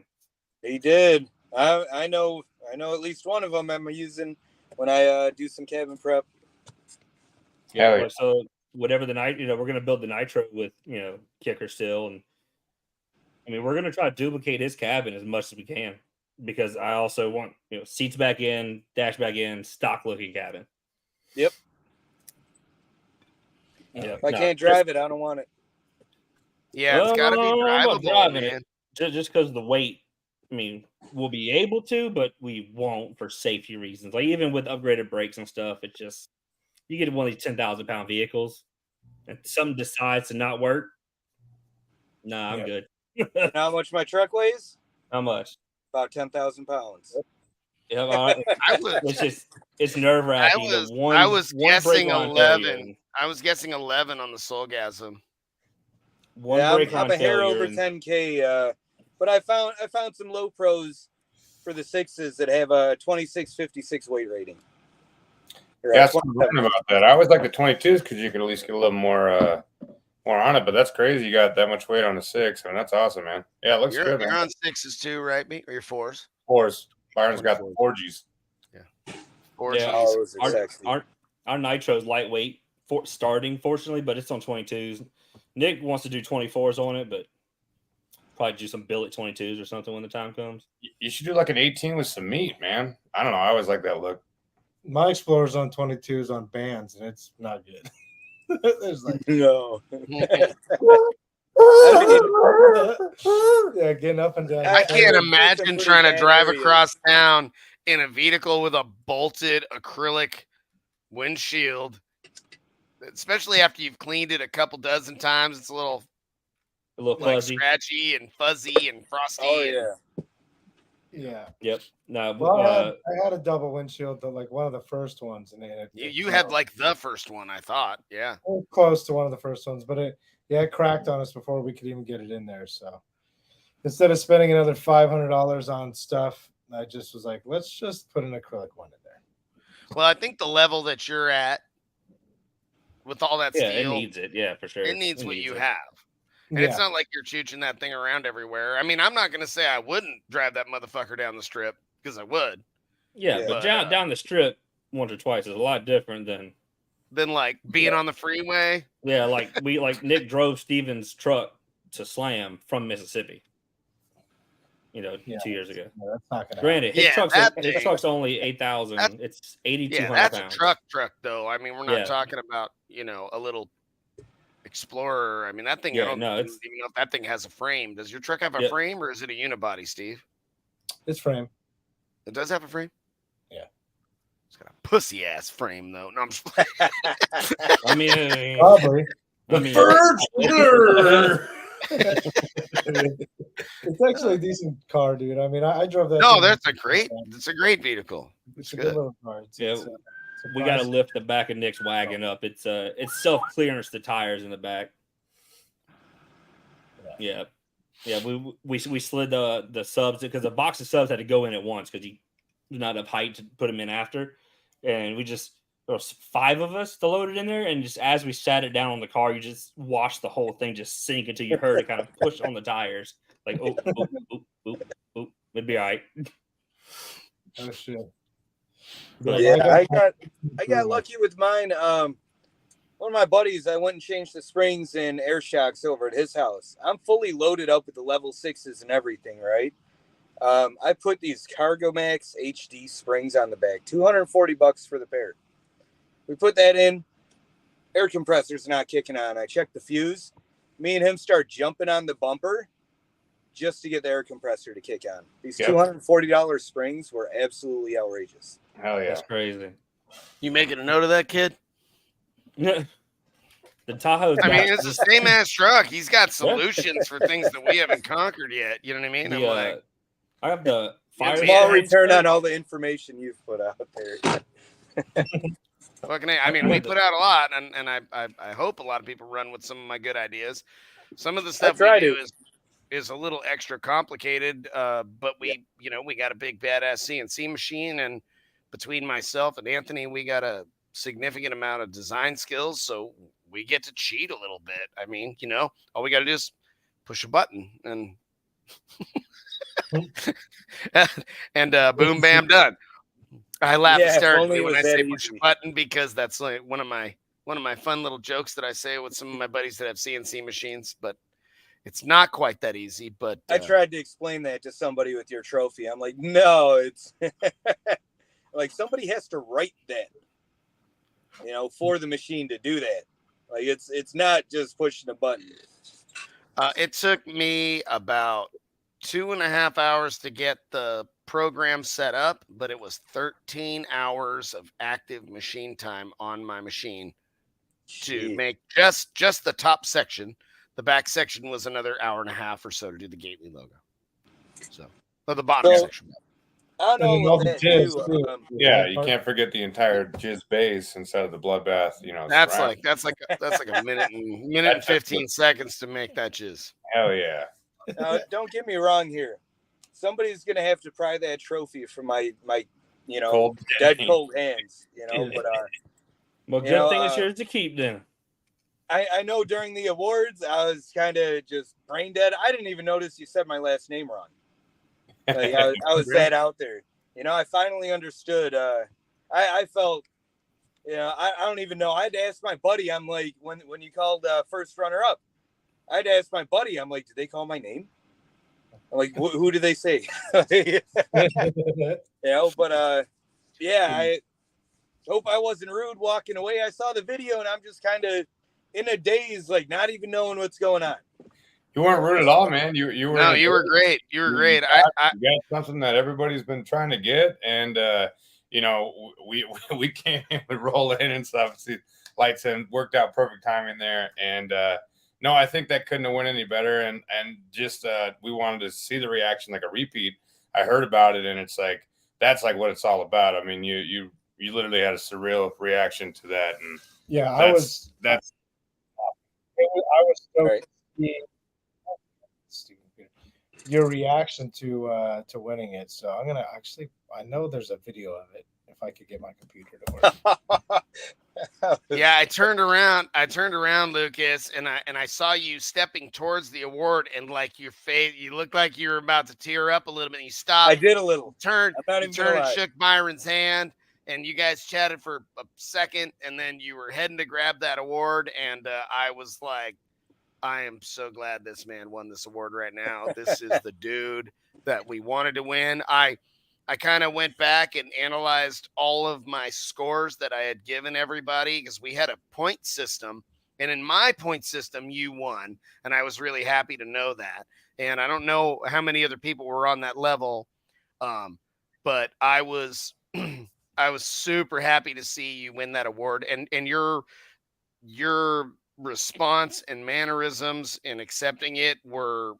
Speaker 6: He did. I know at least one of them I'm using when I do some cabin prep.
Speaker 4: Hell yeah.
Speaker 3: Like, so whatever the night, you know, we're gonna build the nitro with, you know, Kicker still, and I mean, we're gonna try to duplicate his cabin as much as we can because I also want, you know, seats back in, dash back in, stock looking cabin.
Speaker 6: Yep.
Speaker 3: Yeah,
Speaker 6: If I can't drive it, I don't want it.
Speaker 1: Yeah, it's got to be
Speaker 3: I'm not
Speaker 1: drivable,
Speaker 3: driving
Speaker 1: man.
Speaker 3: it just because of the weight. I mean, we'll be able to, but we won't for safety reasons. Like even with upgraded brakes and stuff, it just you get one of these 10,000-pound vehicles, and something decides to not work. Nah, I'm good.
Speaker 6: You know how much my truck weighs?
Speaker 3: How much?
Speaker 6: About 10,000 pounds.
Speaker 3: Yeah,
Speaker 1: I was
Speaker 3: it's nerve wracking.
Speaker 1: I was guessing
Speaker 3: brake line
Speaker 1: 11.
Speaker 3: failure,
Speaker 1: I was guessing 11 on the Soulgasm.
Speaker 6: I'm a hair over 10K, but I found some low pros for the 6s that have a 2656 weight rating.
Speaker 4: Yeah, that's what I'm learning about that. I always like the 22s because you can at least get a little more on it. But that's crazy. You got that much weight on the 6. I mean, that's awesome, man. Yeah, it looks good.
Speaker 1: You're on 6s too, right? Or your 4s?
Speaker 4: 4s. Byron's got the 4Gs.
Speaker 1: Yeah.
Speaker 6: 4Gs. Yeah, those are sexy.
Speaker 3: Our nitro's lightweight starting, fortunately, but it's on 22s. Nick wants to do 24s on it, but probably do some billet 22s or something when the time comes.
Speaker 4: You should do like an 18 with some meat, man. I don't know. I always like that look.
Speaker 2: My Explorer's on 22s on bands, and it's not good. There's like
Speaker 6: no.
Speaker 2: Yeah, getting up and down.
Speaker 1: I can't imagine trying to drive across town in a vehicle with a bolted acrylic windshield, especially after you've cleaned it a couple dozen times. It's a little
Speaker 3: fuzzy,
Speaker 1: scratchy and fuzzy and frosty.
Speaker 6: Oh yeah.
Speaker 2: Yeah.
Speaker 3: Yep. No.
Speaker 2: Well, I had a double windshield, like one of the first ones, and
Speaker 1: you had like the first one, I thought. Yeah.
Speaker 2: Close to one of the first ones, but it cracked on us before we could even get it in there. So instead of spending another $500 on stuff, I just was like, let's just put an acrylic one in there.
Speaker 1: Well, I think the level that you're at with all that steel,
Speaker 3: it needs it. Yeah, for sure.
Speaker 1: It needs what you have. And it's not like you're chooching that thing around everywhere. I mean, I'm not going to say I wouldn't drive that motherfucker down the strip because I would.
Speaker 3: Yeah, but down the strip once or twice is a lot different than
Speaker 1: like being on the freeway.
Speaker 3: Yeah, like Nick drove Steven's truck to Slam from Mississippi. You know, 2 years ago.
Speaker 2: No, that's not gonna
Speaker 3: Granted, his truck's only 8,000. It's 8,200
Speaker 1: that's
Speaker 3: pounds.
Speaker 1: A truck though. I mean, we're not talking about, you know, a little Explorer. I mean, that thing, I don't even know if that thing has a frame. Does your truck have a frame or is it a unibody, Steve?
Speaker 2: It's frame.
Speaker 1: It does have a frame?
Speaker 2: Yeah.
Speaker 1: It's got a pussy ass frame though. No, I'm just
Speaker 3: I mean,
Speaker 2: probably.
Speaker 4: First
Speaker 2: It's actually a decent car, dude. I mean, I drove that.
Speaker 1: No, that's a great vehicle.
Speaker 2: It's a good little car.
Speaker 3: We got to lift the back of Nick's wagon up. It's self clearance the tires in the back. Yeah. We slid the subs because the box of subs had to go in at once because he was not enough height to put them in after, and there was 5 of us to load it in there, and just as we sat it down on the car, you just watched the whole thing just sink until you heard it kind of push on the tires, like oh, it'd be all right.
Speaker 2: Oh shit.
Speaker 6: But yeah, I got lucky with mine. One of my buddies, I went and changed the springs and air shocks over at his house. I'm fully loaded up with the level 6s and everything, right? I put these Cargo Max HD springs on the back, $240 for the pair. We put that in. Air compressor's not kicking on. I checked the fuse. Me and him start jumping on the bumper just to get the air compressor to kick on. These $240 springs were absolutely outrageous.
Speaker 4: Hell yeah.
Speaker 3: That's crazy.
Speaker 1: You making a note of that, kid?
Speaker 3: The Tahoe.
Speaker 1: I mean, it's the same ass truck. He's got solutions for things that we haven't conquered yet. You know what I mean? I'm like,
Speaker 3: I have the fire.
Speaker 6: Small return on all the information you've put out there.
Speaker 1: Fucking, I mean, we put out a lot, and I hope a lot of people run with some of my good ideas. Some of the stuff we do is a little extra complicated, but we got a big badass CNC machine, and between myself and Anthony, we got a significant amount of design skills, so we get to cheat a little bit. I mean, all we got to do is push a button and boom, bam, done. I laugh hysterically when I say push a button because that's like one of my fun little jokes that I say with some of my buddies that have CNC machines, but it's not quite that easy. But
Speaker 6: I tried to explain that to somebody with your trophy. I'm like, no, it's like somebody has to write that, for the machine to do that. Like it's not just pushing a button.
Speaker 1: It took me about 2.5 hours to get the program set up, but it was 13 hours of active machine time on my machine to make just the top section. The back section was another 1.5 or so to do the Gately logo. So, or the bottom section.
Speaker 6: I know that too.
Speaker 4: Yeah, you can't forget the entire jizz base instead of the bloodbath.
Speaker 1: That's like a minute and 15 seconds to make that jizz.
Speaker 4: Hell yeah!
Speaker 6: Don't get me wrong here. Somebody's gonna have to pry that trophy from my dead cold hands. But
Speaker 3: well, good thing it's yours to keep then.
Speaker 6: I know during the awards I was kind of just brain dead. I didn't even notice you said my last name wrong. Like, I was that out there. I finally understood. I felt, I don't even know. I had to ask my buddy. I'm like, when you called first runner up, I had to ask my buddy. I'm like, did they call my name? I'm like, who did they say? But I hope I wasn't rude walking away. I saw the video and I'm just kind of in a daze, like not even knowing what's going on.
Speaker 4: You weren't rude at all, man. You were.
Speaker 1: No, you were great. You were great.
Speaker 4: You got something that everybody's been trying to get, and we came in, we roll in and stuff. See, lights and worked out perfect timing there, and no, I think that couldn't have went any better. And just we wanted to see the reaction, like a repeat. I heard about it, and it's like that's like what it's all about. I mean, you literally had a surreal reaction to that, and
Speaker 2: yeah, I was so
Speaker 6: right.
Speaker 2: Your reaction to winning it. So I'm gonna I know there's a video of it if I could get my computer to work.
Speaker 1: Yeah, I turned around, Lucas, and I saw you stepping towards the award, and like your face, you looked like you were about to tear up a little bit. And you stopped.
Speaker 6: I did a little.
Speaker 1: Turned and shook Byron's hand, and you guys chatted for a second, and then you were heading to grab that award, and I was like, I am so glad this man won this award right now. This is the dude that we wanted to win. I kind of went back and analyzed all of my scores that I had given everybody because we had a point system. And in my point system, you won. And I was really happy to know that. And I don't know how many other people were on that level. But I was super happy to see you win that award. And your response and mannerisms in accepting it were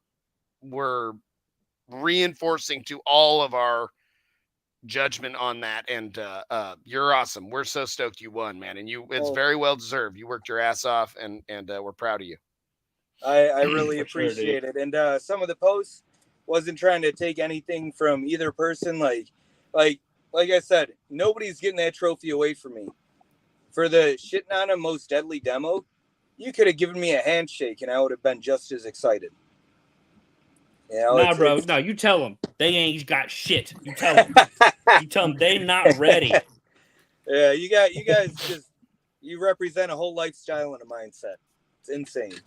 Speaker 1: reinforcing to all of our judgment on that. And you're awesome. We're so stoked you won, man. And it's very well deserved. You worked your ass off, and we're proud of you.
Speaker 6: I really appreciate it. And some of the posts wasn't trying to take anything from either person. Like I said, nobody's getting that trophy away from me. For the shitting on a most deadly demo, you could have given me a handshake and I would have been just as excited.
Speaker 3: Nah, bro. No, you tell them they ain't got shit. You tell them. You tell them they not ready.
Speaker 6: Yeah, you guys you represent a whole lifestyle and a mindset. It's insane.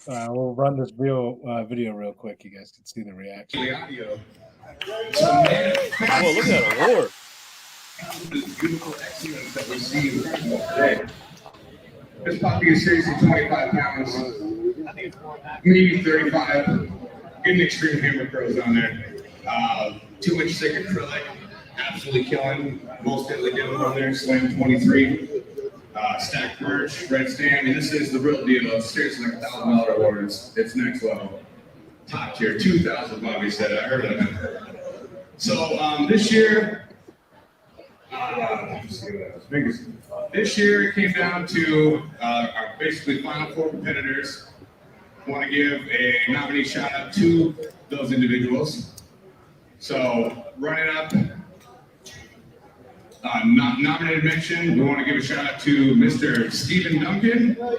Speaker 2: We'll run this video real quick. You guys can see the reaction.
Speaker 3: Whoa, look at that award.
Speaker 5: Beautiful excellence that we're seeing today. This puppy is seriously 25 pounds, maybe 35. Getting extreme hammer curls on there. 2-inch thick acrylic, absolutely killing. Most deadly demo on there, slam 23. Stack perch, red stand. I mean, this is the real deal. It's seriously like $1,000 award. It's next level. Top tier, 2,000. Bobby said it. I heard of it. So this year. This year it came down to our basically final 4 competitors. want to give a nominee shout out to those individuals. So running up, nominated mention, we want to give a shout out to Mr. Stephen Duncan.
Speaker 3: Boy,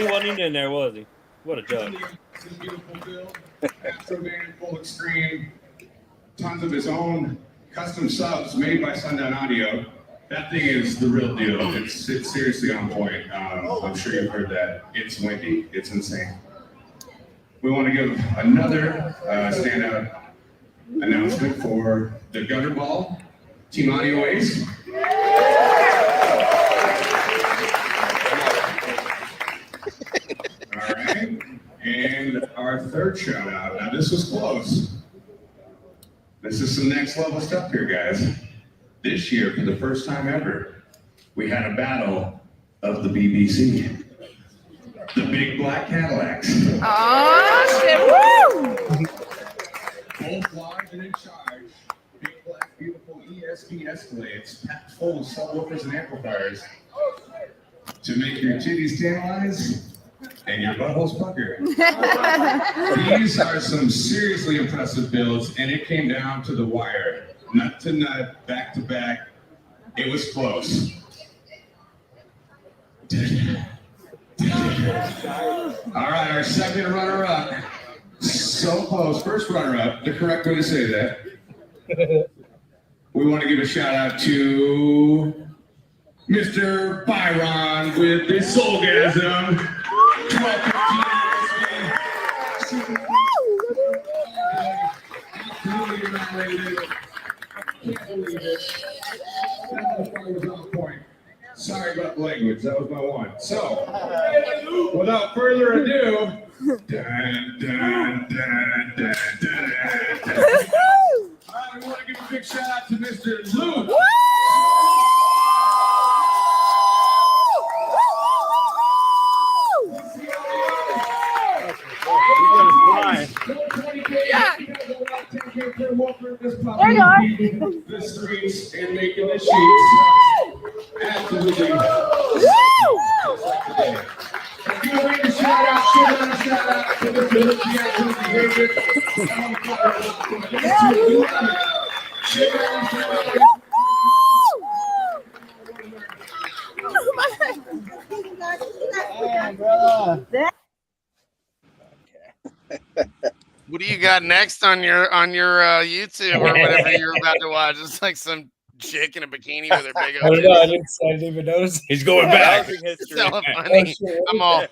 Speaker 3: he wasn't even in there, was he? What a joke.
Speaker 5: This beautiful build, Astrovan, full extreme, tons of his own custom subs made by Sundown Audio. That thing is the real deal. It's seriously on point. I'm sure you've heard that. It's windy. It's insane. We want to give another standout announcement for the Gutter Ball Team Audio Ace. All right. And our third shout out. Now this was close. This is some next level stuff here, guys. This year, for the first time ever, we had a battle of the BBC. The big black Cadillacs.
Speaker 8: Oh, shit. Woo!
Speaker 5: Both large and in charge. Big black, beautiful ESP Escalades packed full of subwoofers and amplifiers to make your titties tantalize and your buttholes pucker. These are some seriously impressive builds, and it came down to the wire. Nut to nut, back to back. It was close. All right, our second runner-up. So close. First runner-up, the correct way to say that. We want to give a shout-out to Mr. Byron with the Soulgasm. 12-15 Can't believe it. That was on point. Sorry about the language. That was my one. So, without further ado, dun, dun, dun, dun, dun, dun, dun. All right, we want to give a big shout out to Mr. Luke.
Speaker 8: Yeah.
Speaker 5: There you are. The streets and making the sheets. Absolutely. Give a big shout out to the village.
Speaker 1: What do you got next on your YouTube or whatever you're about to watch? It's like some chick in a bikini with her big
Speaker 2: I
Speaker 1: old
Speaker 2: don't know. I
Speaker 1: titties.
Speaker 2: didn't even notice.
Speaker 3: He's going back.
Speaker 6: Housing
Speaker 1: It's
Speaker 6: history.
Speaker 1: so funny. I'm all.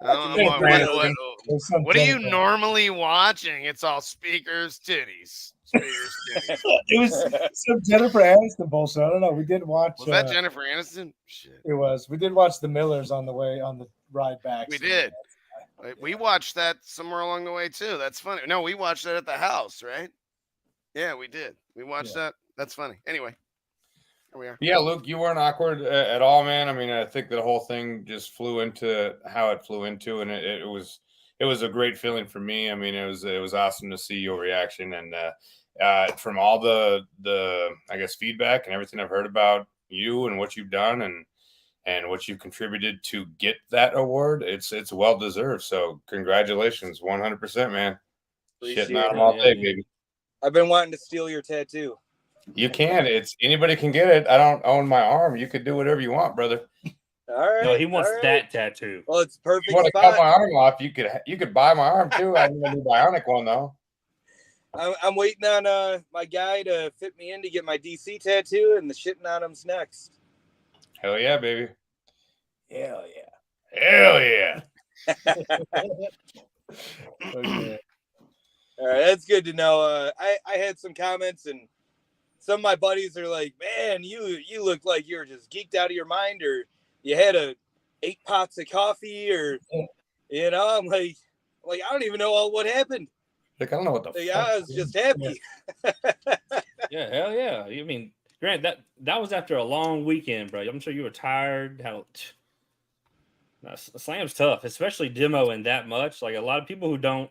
Speaker 2: There's some
Speaker 1: What are you
Speaker 2: Jennifer.
Speaker 1: normally watching? It's all speakers, titties. Speakers, titties.
Speaker 2: It was some Jennifer Aniston bullshit. I don't know. We did watch.
Speaker 1: Was that Jennifer Aniston? Shit.
Speaker 2: It was. We did watch the Millers on the ride back.
Speaker 1: We
Speaker 2: so
Speaker 1: did. We watched that somewhere along the way too. That's funny. No, we watched that at the house, right? Yeah, we did. We watched that. That's funny. Anyway, here we are.
Speaker 4: Yeah, Luke, you weren't awkward at all, man. I mean, I think the whole thing just flew into how it flew into, and it was a great feeling for me. I mean, it was awesome to see your reaction, and from all the I guess feedback and everything I've heard about you and what you've done and what you've contributed to get that award, it's well deserved. So congratulations, 100%, man. Shitting on them all day, baby.
Speaker 6: I've been wanting to steal your tattoo.
Speaker 4: You can. It's anybody can get it. I don't own my arm. You could do whatever you want, brother.
Speaker 6: All right.
Speaker 3: No, he wants
Speaker 6: all right.
Speaker 3: that tattoo.
Speaker 6: Well, it's perfect.
Speaker 4: You want to cut
Speaker 6: spot.
Speaker 4: my arm off? You could buy my arm too. I need a new bionic one though.
Speaker 6: I'm waiting on my guy to fit me in to get my DC tattoo, and the shitting on him's next.
Speaker 4: Hell yeah, baby.
Speaker 2: Hell yeah.
Speaker 4: Hell yeah.
Speaker 2: Okay.
Speaker 6: All right, that's good to know. I had some comments, and some of my buddies are like, "Man, you look like you're just geeked out of your mind, or you had 8 pots of coffee, or I'm like I don't even know what happened.
Speaker 4: Like, I don't know what the
Speaker 6: Like,
Speaker 4: fuck.
Speaker 6: I was just happy.
Speaker 3: Yeah, hell yeah. I mean, Grant, that was after a long weekend, bro. I'm sure you were tired. Slam's tough, especially demoing that much. Like a lot of people who don't,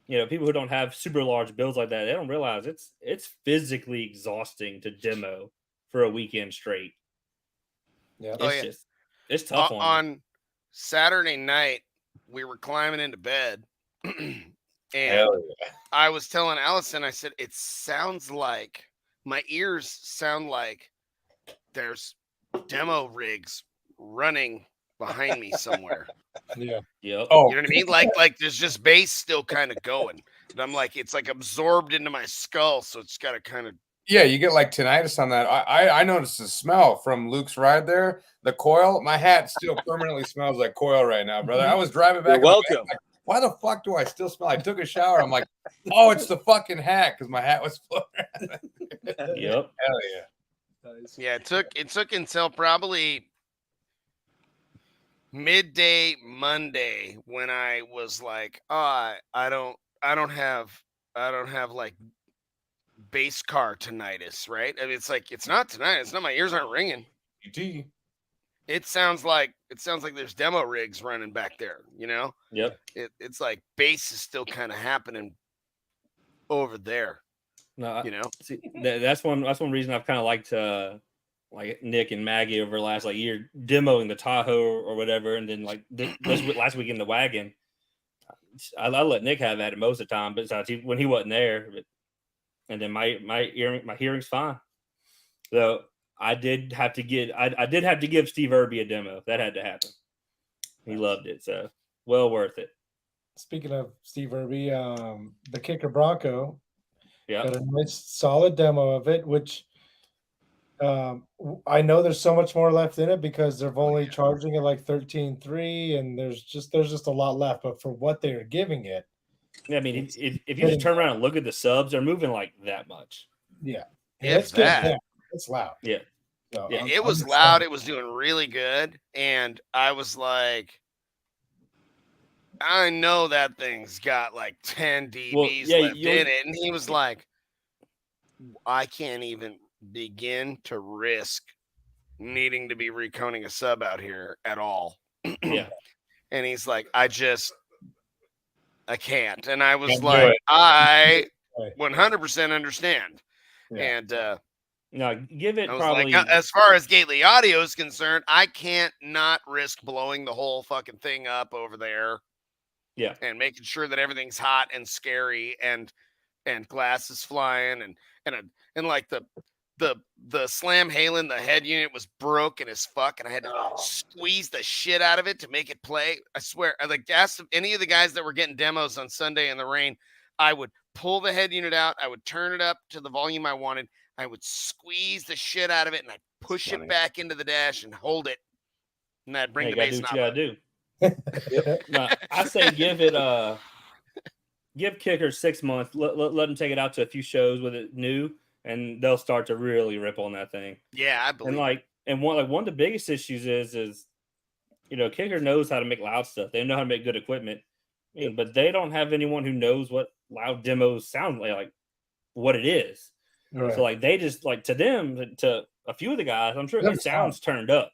Speaker 3: people who don't have super large builds like that, they don't realize it's physically exhausting to demo for a weekend straight.
Speaker 2: Yeah.
Speaker 1: Oh, yeah.
Speaker 3: It's tough
Speaker 1: on Saturday night, we were climbing into bed, and
Speaker 4: Hell yeah.
Speaker 1: I was telling Allison, I said, it sounds like my ears sound like there's demo rigs running behind me somewhere.
Speaker 2: Yeah.
Speaker 3: Yep.
Speaker 4: Oh,
Speaker 1: You know what I mean? Like there's just bass still kind of going. And I'm like, it's like absorbed into my skull. So it's got to kind of.
Speaker 4: yeah, you get like tinnitus on that. I noticed the smell from Luke's ride there. The coil, my hat still permanently smells like coil right now, brother. I was driving back.
Speaker 6: You're
Speaker 4: in my van,
Speaker 6: welcome.
Speaker 4: like, why the fuck do I still smell? I took a shower. I'm like, oh, it's the fucking hat because my hat was floating.
Speaker 3: Yep.
Speaker 4: Hell yeah.
Speaker 1: Yeah, it took until probably midday Monday when I was like, oh, I don't have like bass car tinnitus, right? I mean, it's like it's not tinnitus. It's not, my ears aren't ringing.
Speaker 4: ET.
Speaker 1: It sounds like there's demo rigs running back there, you know?
Speaker 3: Yep.
Speaker 1: It's like bass is still kind of happening over there,
Speaker 3: No,
Speaker 1: you know?
Speaker 3: see, that's one reason I've kind of liked like Nick and Maggie over the last like year demoing the Tahoe or whatever, and then like this last week in the wagon, I let Nick have at it most of the time, but when he wasn't there. And then my hearing's fine. So I did have to give Steve Irby a demo. That had to happen. He loved it, so well worth it.
Speaker 2: Speaking of Steve Irby, the Kicker Bronco
Speaker 3: Yeah.
Speaker 2: got a nice solid demo of it, which I know there's so much more left in it because they're only charging it like 13.3, and there's just a lot left. But for what they are giving it,
Speaker 3: Yeah, I mean, if you just turn around and look at the subs, they're moving like that much.
Speaker 2: yeah,
Speaker 1: If that.
Speaker 2: Yeah, it's loud.
Speaker 3: Yeah.
Speaker 2: So
Speaker 1: Yeah,
Speaker 2: I'm
Speaker 1: it was
Speaker 2: excited.
Speaker 1: loud. It was doing really good. And I was like, I know that thing's got like 10 dBs left in it. And he was like, I can't even begin to risk needing to be reconing a sub out here at all.
Speaker 3: Yeah.
Speaker 1: And he's like, I can't. And I was
Speaker 4: Can't do
Speaker 1: like,
Speaker 4: it.
Speaker 1: I
Speaker 2: Right.
Speaker 1: 100% understand.
Speaker 2: Yeah.
Speaker 1: And
Speaker 3: No, give it
Speaker 1: I was
Speaker 3: probably.
Speaker 1: like, as far as Gately Audio is concerned, I can't not risk blowing the whole fucking thing up over there.
Speaker 3: Yeah.
Speaker 1: And making sure that everything's hot and scary and glass is flying and like the Slam Halen, the head unit was broken as fuck, and I had to squeeze the shit out of it to make it play. I swear, I like asked any of the guys that were getting demos on Sunday in the rain, I would pull the head unit out, I would turn it up to the volume I wanted, I would squeeze the shit out of it, and I'd push it back into the dash and hold it, and I'd bring the bass knob up.
Speaker 3: Do. No, I say give Kicker 6 months. Let them take it out to a few shows with it new, and they'll start to really rip on that thing.
Speaker 1: Yeah, I believe.
Speaker 3: And one of the biggest issues is Kicker knows how to make loud stuff. They know how to make good equipment, but they don't have anyone who knows what loud demos sound like what it is.
Speaker 2: Right.
Speaker 3: So like they just like to a few of the guys, I'm sure it sounds turned up.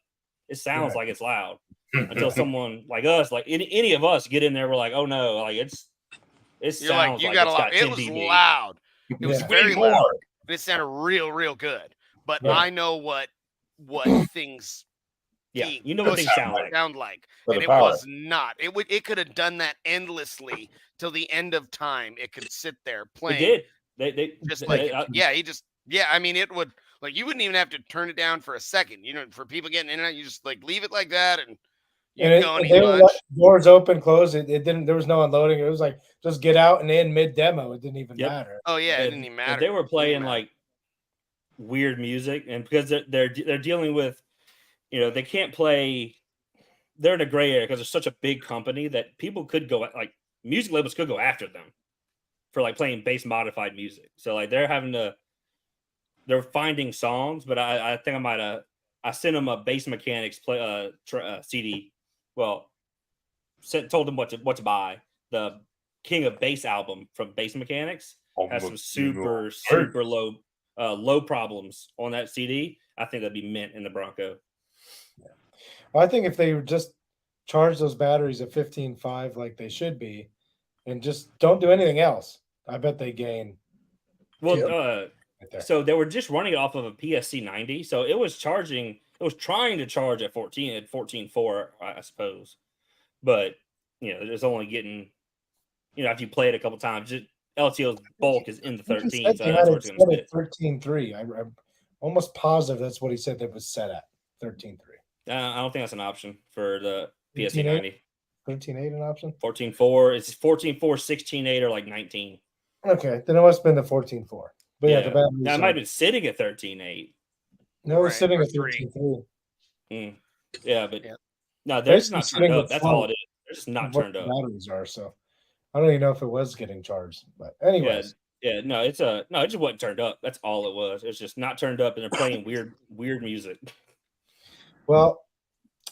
Speaker 3: It sounds like it's loud. Until someone like us, like any of us, get in there, we're like, oh no, like it sounds
Speaker 1: you
Speaker 3: like
Speaker 1: got
Speaker 3: it's
Speaker 1: a lot.
Speaker 3: got
Speaker 1: It
Speaker 3: 10
Speaker 1: was
Speaker 3: dB.
Speaker 1: loud. It was very
Speaker 4: more.
Speaker 1: loud. It sounded real good. But I know what things.
Speaker 3: Yeah, you know what things sound like.
Speaker 4: For
Speaker 1: And
Speaker 4: the
Speaker 1: it
Speaker 4: power.
Speaker 1: was not. It could have done that endlessly till the end of time. It could sit there playing.
Speaker 3: It did. They
Speaker 1: Just
Speaker 3: they-
Speaker 1: like I mean, it would like you wouldn't even have to turn it down for a second. For people getting in and out, you just like leave it like that and you go and eat
Speaker 2: they were
Speaker 1: lunch.
Speaker 2: doors open, close. It didn't. There was no unloading. It was like just get out and in mid demo. It didn't even matter.
Speaker 1: Oh yeah, it didn't even matter.
Speaker 3: They were playing like weird music, and because they're dealing with, they can't play. They're in a gray area because they're such a big company that people could go like music labels could go after them for like playing bass modified music. So like they're finding songs, but I think I sent them a Bass Mechanics CD. Well, told them what to buy. The King of Bass album from Bass Mechanics has some super low problems on that CD. I think that'd be mint in the Bronco.
Speaker 2: Well, I think if they would just charge those batteries at 15.5 like they should be, and just don't do anything else, I bet they gain.
Speaker 3: Well,
Speaker 2: right there.
Speaker 3: so they were just running it off of a PSC 90, so it was trying to charge at 14.4, I suppose. but it's only getting, after you play it a couple times, LTO's bulk is in the 13, so that's where it's going to sit.
Speaker 2: 13.3. I'm almost positive that's what he said that was set at 13.3.
Speaker 3: I don't think that's an option for the PSA 90.
Speaker 2: 13.8 an option?
Speaker 3: 14.4. It's 14.4, 16.8, or like 19.
Speaker 2: Okay, then it must have been the 14.4. But yeah, the battery.
Speaker 3: Now it might have been sitting at 13.8.
Speaker 2: No, it's sitting at 13.3.
Speaker 3: Yeah, but no, they're just not turned up. That's all it is. They're just not turned up.
Speaker 2: Batteries are, so I don't even know if it was getting charged. But anyways.
Speaker 3: No, it just wasn't turned up. That's all it was. It's just not turned up, and they're playing weird music.
Speaker 2: Well,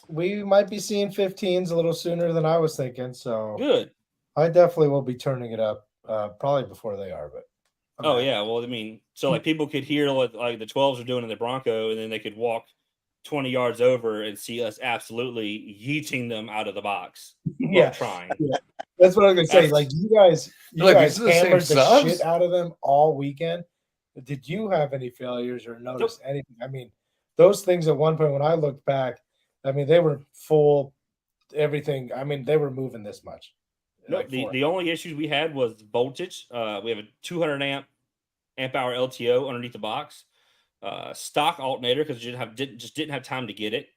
Speaker 2: we might be seeing 15s a little sooner than I was thinking. So
Speaker 3: good.
Speaker 2: I definitely will be turning it up probably before they are. But
Speaker 3: yeah. Well, I mean, so like people could hear what like the 12s are doing in the Bronco, and then they could walk 20 yards over and see us absolutely yeeting them out of the box. Trying.
Speaker 2: Yeah. That's what I was gonna say. Like you guys hammered the shit out of them all weekend. Did you have any failures or notice anything? I mean, those things at one point when I looked back, I mean, they were full, everything. I mean, they were moving this much.
Speaker 3: No, the only issues we had was voltage. We have a 200 amp hour LTO underneath the box. Stock alternator because just didn't have time to get it.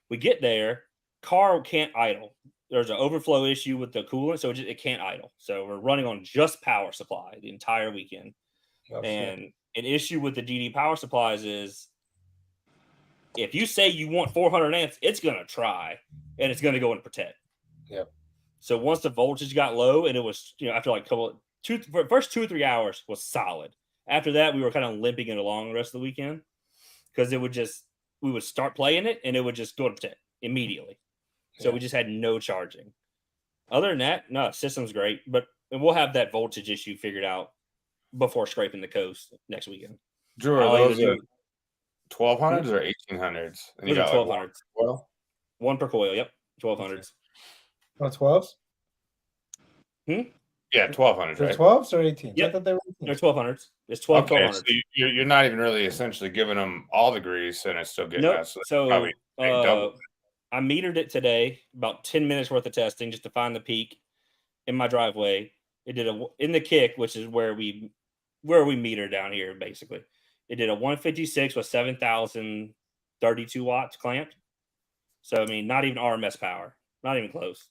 Speaker 3: We get there, car can't idle. There's an overflow issue with the coolant, so it can't idle. So we're running on just power supply the entire weekend. An issue with the DD power supplies is if you say you want 400 amps, it's going to try, and it's going to go and protect.
Speaker 2: Yep.
Speaker 3: So once the voltage got low, and it was, after like first 2 or 3 hours was solid. After that, we were kind of limping it along the rest of the weekend because we would start playing it, and it would just go to protect immediately. So we just had no charging. Other than that, no, system's great, but we'll have that voltage issue figured out before scraping the coast next weekend.
Speaker 4: Drew, are those 1200s or 1800s?
Speaker 3: Those are 1200s.
Speaker 2: Well,
Speaker 3: one per coil. Yep, 1200s.
Speaker 2: Oh, 12s?
Speaker 4: Yeah, 1200s, right?
Speaker 2: 12s or 18s?
Speaker 3: Yep.
Speaker 2: I thought they were 18s.
Speaker 3: They're 1200s. It's 1200s.
Speaker 4: So you're not even really essentially giving them all the grease, and it's still getting us.
Speaker 3: So
Speaker 4: probably double.
Speaker 3: I metered it today, about 10 minutes worth of testing just to find the peak in my driveway. It did in the kick, which is where we meter down here, basically. It did a 156 with 7,032 watts clamped. So, I mean, not even RMS power. Not even close.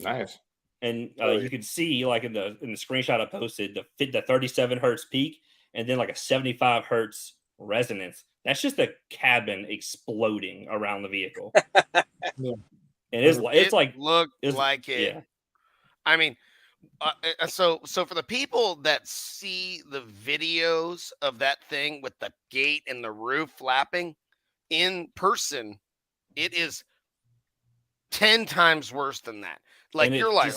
Speaker 4: Nice.
Speaker 3: And you can see, like in the screenshot I posted, the 37 hertz peak and then like a 75 hertz resonance. That's just the cabin exploding around the vehicle. And it's like
Speaker 1: it. Yeah. I mean, so for the people that see the videos of that thing with the gate and the roof flapping in person, it is 10 times worse than that. Like you're like,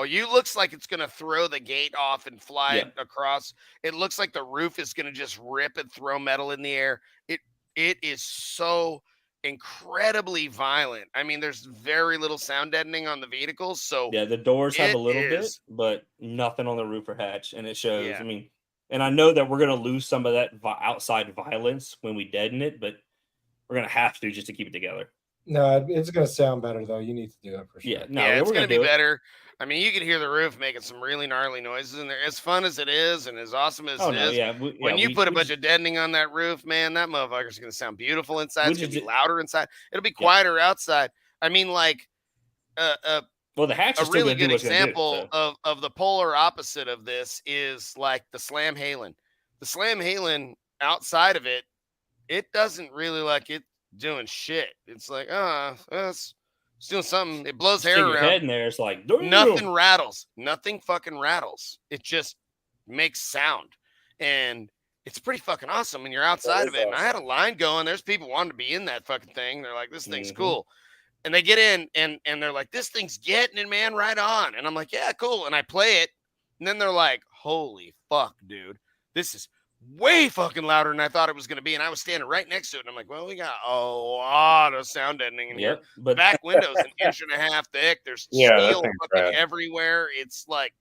Speaker 1: you looks like it's gonna throw the gate off and fly it across. It looks like the roof is gonna just rip and throw metal in the air. It is so incredibly violent. I mean, there's very little sound deadening on the vehicles. So
Speaker 3: the doors have a little bit, but nothing on the roof or hatch, and it shows. Yeah. I mean, and I know that we're gonna lose some of that outside violence when we deaden it, but we're gonna have to just to keep it together.
Speaker 2: No, it's going to sound better, though. You need to do it for sure.
Speaker 1: Yeah, it's going to be better. I mean, you can hear the roof making some really gnarly noises in there. As fun as it is and as awesome as it is, when you put a bunch of deadening on that roof, man, that motherfucker's going to sound beautiful inside. It's going to be louder inside. It'll be quieter outside. I mean, like,
Speaker 3: well, the hatch is
Speaker 1: a really good example of the polar opposite of this is like the Slam Halen. The Slam Halen outside of it doesn't really like it. Doing shit. It's like, it's doing something. It blows hair around.
Speaker 3: Head in there. It's like
Speaker 1: nothing rattles. Nothing fucking rattles. It just makes sound, and it's pretty fucking awesome when you're outside of it. Awesome. And I had a line going. There's people wanting to be in that fucking thing. They're like, this thing's cool, and they get in, and they're like, this thing's getting it, man, right on. And I'm like, yeah, cool. And I play it, and then they're like, holy fuck, dude, this is way fucking louder than I thought it was going to be. And I was standing right next to it. And I'm like, well, we got a lot of sound deadening in here. But back window's an inch and a half thick. There's steel fucking everywhere. It's like,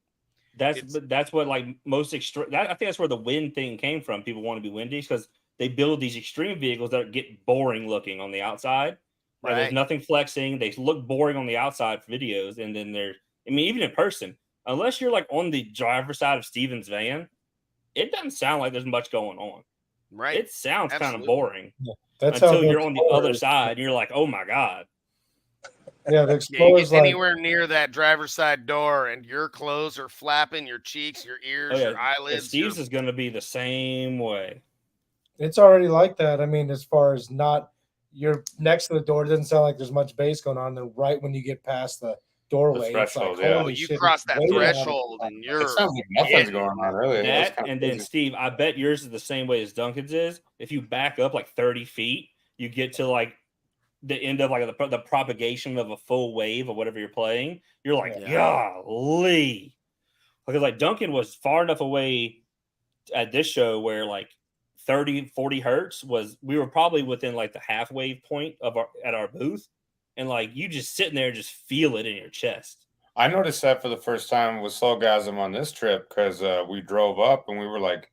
Speaker 3: that's what like most extreme. I think that's where the wind thing came from. People want to be windy because they build these extreme vehicles that get boring looking on the outside. Like, there's nothing flexing. They look boring on the outside videos, and then even in person, unless you're like on the driver's side of Steven's van, it doesn't sound like there's much going on.
Speaker 1: Right.
Speaker 3: It sounds kind of
Speaker 1: Absolutely.
Speaker 3: boring
Speaker 2: That's
Speaker 3: until you're on the other side. And you're like, oh my god.
Speaker 2: Yeah, the
Speaker 1: Yeah, you
Speaker 2: Explorer's
Speaker 1: get
Speaker 2: like
Speaker 1: anywhere near that driver's side door, and your clothes are flapping, your cheeks, your ears, your
Speaker 3: And
Speaker 1: eyelids.
Speaker 3: Steve's is going to be the same way.
Speaker 2: it's already like that. I mean, as far as you're next to the door, it doesn't sound like there's much bass going on. Then right when you get past the doorway, it's like,
Speaker 4: threshold, yeah.
Speaker 2: holy
Speaker 1: You
Speaker 2: shit,
Speaker 1: cross
Speaker 2: it's
Speaker 1: that
Speaker 2: way loud.
Speaker 1: threshold, and
Speaker 4: It
Speaker 1: you're
Speaker 4: sounds like nothing's going on, really.
Speaker 3: That, and then Steve, I bet yours is the same way as Duncan's is. If you back up like 30 feet, you get to like the end of like the propagation of a full wave of whatever you're playing. You're like, golly. Because like Duncan was far enough away at this show where like 30, 40 hertz we were probably within like the half wave point at our booth. And like you just sitting there, just feel it in your chest.
Speaker 4: I noticed that for the first time with Soulgasm on this trip because we drove up and we were like,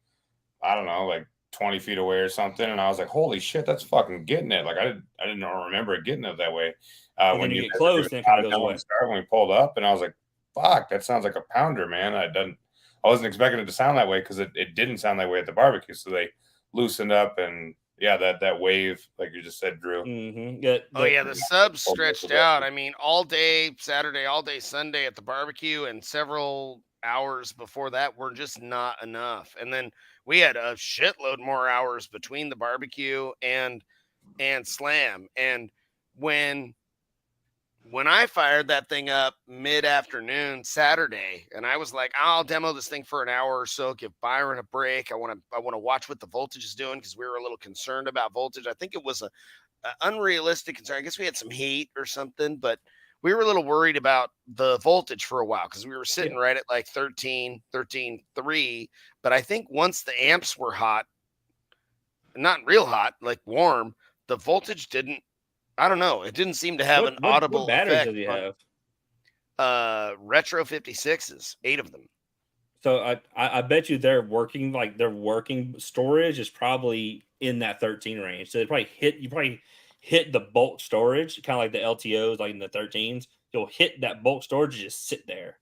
Speaker 4: I don't know, like 20 feet away or something. And I was like, holy shit, that's fucking getting it. Like I didn't remember it getting it that way.
Speaker 3: When you get close, then it kind of goes away.
Speaker 4: When we pulled up and I was like, fuck, that sounds like a pounder, man. I wasn't expecting it to sound that way because it didn't sound that way at the barbecue. So they loosened up and that wave, like you just said, Drew.
Speaker 3: Mm-hmm.
Speaker 1: The subs stretched out. I mean, all day Saturday, all day Sunday at the barbecue, and several hours before that were just not enough. And then we had a shitload more hours between the barbecue and Slam. And when I fired that thing up mid-afternoon Saturday, and I was like, I'll demo this thing for an hour or so, give Byron a break. I want to watch what the voltage is doing because we were a little concerned about voltage. I think it was a unrealistic concern. I guess we had some heat or something, but we were a little worried about the voltage for a while because we were sitting right at like 13.3. But I think once the amps were hot, not real hot, like warm, the voltage didn't. I don't know. It didn't seem to have an audible
Speaker 3: what batteries
Speaker 1: effect.
Speaker 3: Does he have?
Speaker 1: Retro 56s, 8 of them.
Speaker 3: So I bet you their working storage is probably in that 13 range. So you probably hit the bulk storage, kind of like the LTOs, like in the 13s. You'll hit that bulk storage and just sit there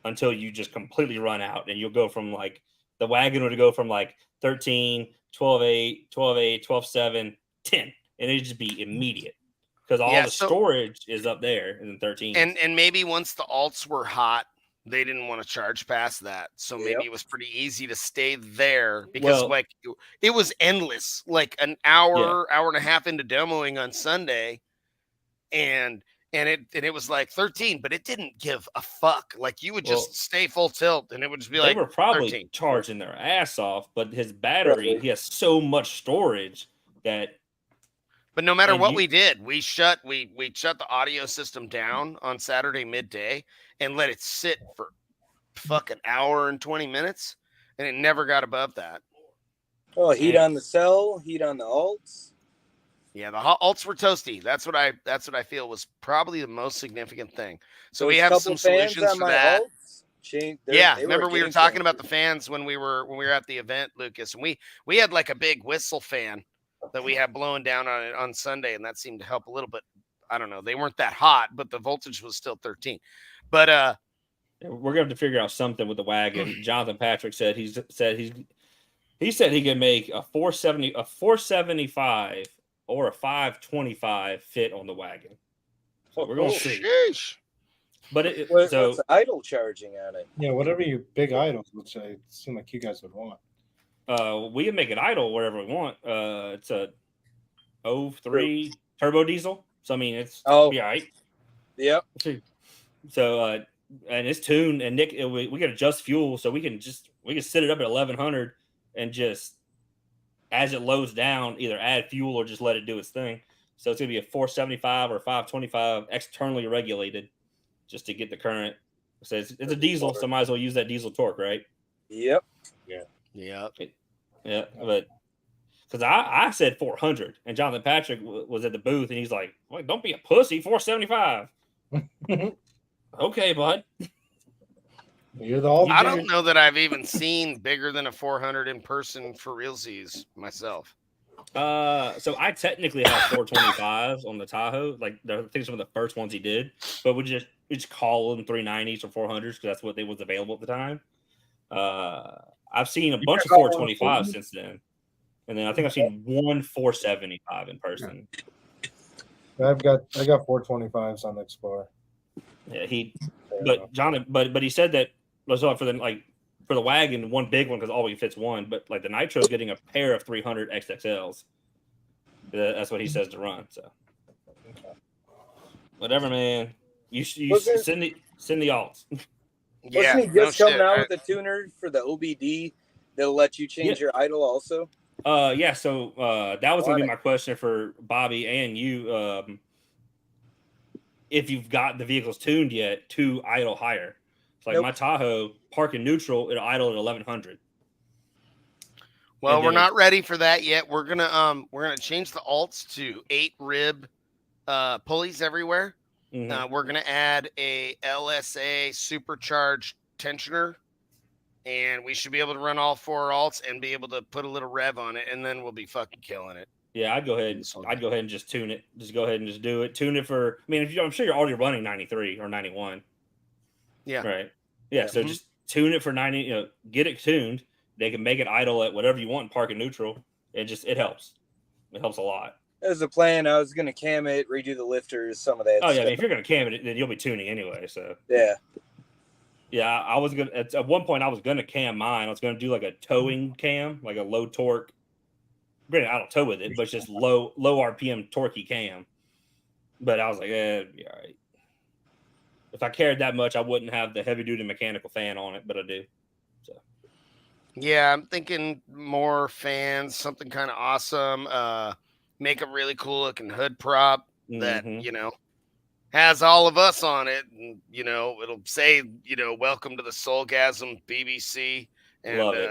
Speaker 3: until you just completely run out, and you'll go from like the wagon would go from like 13, 12.8, 12.8, 12.7, 10. And it'd just be immediate because all the storage is up there in the 13.
Speaker 1: And maybe once the alts were hot, they didn't want to charge past that. So maybe it was pretty easy to stay there because it was endless, like an hour and a half into demoing on Sunday. And it was like 13, but it didn't give a fuck. Like you would just stay full tilt and it would just be like,
Speaker 3: they were probably
Speaker 1: 13.
Speaker 3: charging their ass off, but his battery, he has so much storage that.
Speaker 1: But no matter what we did, we shut the audio system down on Saturday midday and let it sit for fucking hour and 20 minutes, and it never got above that.
Speaker 6: Oh, heat on the cell, heat on the alts.
Speaker 1: Yeah, the alts were toasty. That's what I feel was probably the most significant thing. So we
Speaker 6: a
Speaker 1: have
Speaker 6: couple
Speaker 1: some
Speaker 6: fans
Speaker 1: solutions
Speaker 6: on
Speaker 1: for
Speaker 6: my
Speaker 1: that.
Speaker 6: alts.
Speaker 1: Remember we were talking about the fans when we were at the event, Lucas, and we had like a big whistle fan that we had blowing down on it on Sunday, and that seemed to help a little bit. I don't know. They weren't that hot, but the voltage was still 13. But
Speaker 3: we're going to have to figure out something with the wagon. Jonathan Patrick said he said he could make a 475 or a 525 fit on the wagon. So we're going to see.
Speaker 1: Sheesh.
Speaker 3: But
Speaker 6: what's the idle charging on it?
Speaker 2: Yeah, whatever your big idols, which I seem like you guys would want.
Speaker 3: We can make it idle wherever we want. It's a 03 turbo diesel. So I mean it's be all right.
Speaker 6: Yep.
Speaker 3: So and it's tuned, and Nick we can adjust fuel, so we can set it up at 1100 and just as it loads down, either add fuel or just let it do its thing. So it's gonna be a 475 or 525 externally regulated just to get the current. So it's a diesel, so might as well use that diesel torque, right?
Speaker 6: Yep.
Speaker 1: Yeah.
Speaker 3: Yeah, but because I said 400, and Jonathan Patrick was at the booth, and he's like, well, "Don't be a pussy, 475." Okay, bud.
Speaker 2: You're the
Speaker 1: I don't know that I've even seen bigger than a 400 in person for realsies myself.
Speaker 3: So I technically have 425s on the Tahoe. Like I think some of the first ones he did, but we just call them 390s or 400s because that's what they was available at the time. I've seen a bunch of 425s since then, and then I think I've seen one 475 in person.
Speaker 2: I got 425s on the Explorer.
Speaker 3: Yeah, but he said that for the wagon, one big one because all fits one, but like the Nitro's getting a pair of 300 XXLs. That's what he says to run. So whatever, man. You send the alts.
Speaker 6: Yeah, wasn't he just coming out with a tuner for the OBD that'll let you change your idle also?
Speaker 3: Yeah. So that was gonna be my question for Bobby and you. If you've got the vehicles tuned yet to idle higher. It's like my Tahoe parking neutral, it'll idle at 1100.
Speaker 1: Well, we're not ready for that yet. We're gonna change the alts to 8 rib pulleys everywhere.
Speaker 3: Mm-hmm.
Speaker 1: We're gonna add a LSA supercharged tensioner, and we should be able to run all 4 alts and be able to put a little rev on it, and then we'll be fucking killing it.
Speaker 3: Yeah, I'd go ahead and just tune it. Just go ahead and just do it. Tune it for. I mean, I'm sure you're already running 93 or 91.
Speaker 1: Yeah.
Speaker 3: Right. Yeah. So just tune it for 90. Get it tuned. They can make it idle at whatever you want and park it neutral. It helps. It helps a lot.
Speaker 6: As a plan, I was gonna cam it, redo the lifters, some of that.
Speaker 3: Oh yeah, I mean, if you're gonna cam it, then you'll be tuning anyway. So yeah, I was gonna at one point I was gonna cam mine. I was gonna do like a towing cam, like a low torque. Granted, I don't tow with it, but it's just low RPM torquey cam. But I was like, it'd be all right. If I cared that much, I wouldn't have the heavy duty mechanical fan on it, but I do. So
Speaker 1: yeah, I'm thinking more fans, something kind of awesome. Make a really cool looking hood prop that has all of us on it, and it'll say welcome to the Soulgasm BBC, and
Speaker 3: love it.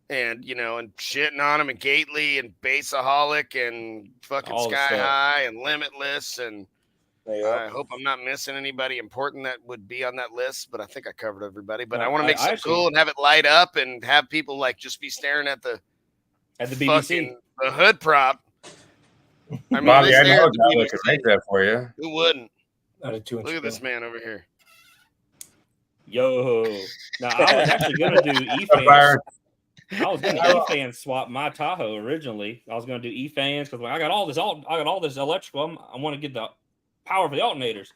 Speaker 1: And shitting on him and Gately and Bassaholic and fucking
Speaker 3: all
Speaker 1: Sky High and Limitless, and I hope I'm not missing anybody important that would be on that list, but I think I covered everybody. But I want to make something cool and have it light up and have people like just be staring at the
Speaker 3: BBC,
Speaker 1: the hood prop. I mean,
Speaker 4: Bobby, I know a guy that could make that for you.
Speaker 1: Who wouldn't?
Speaker 2: Look
Speaker 1: at this man over here.
Speaker 3: Yo, now I was actually gonna do E-fans. I was going to E-fan swap my Tahoe originally. I was going to do E-fans because I got all this electrical. I want to get the power for the alternators.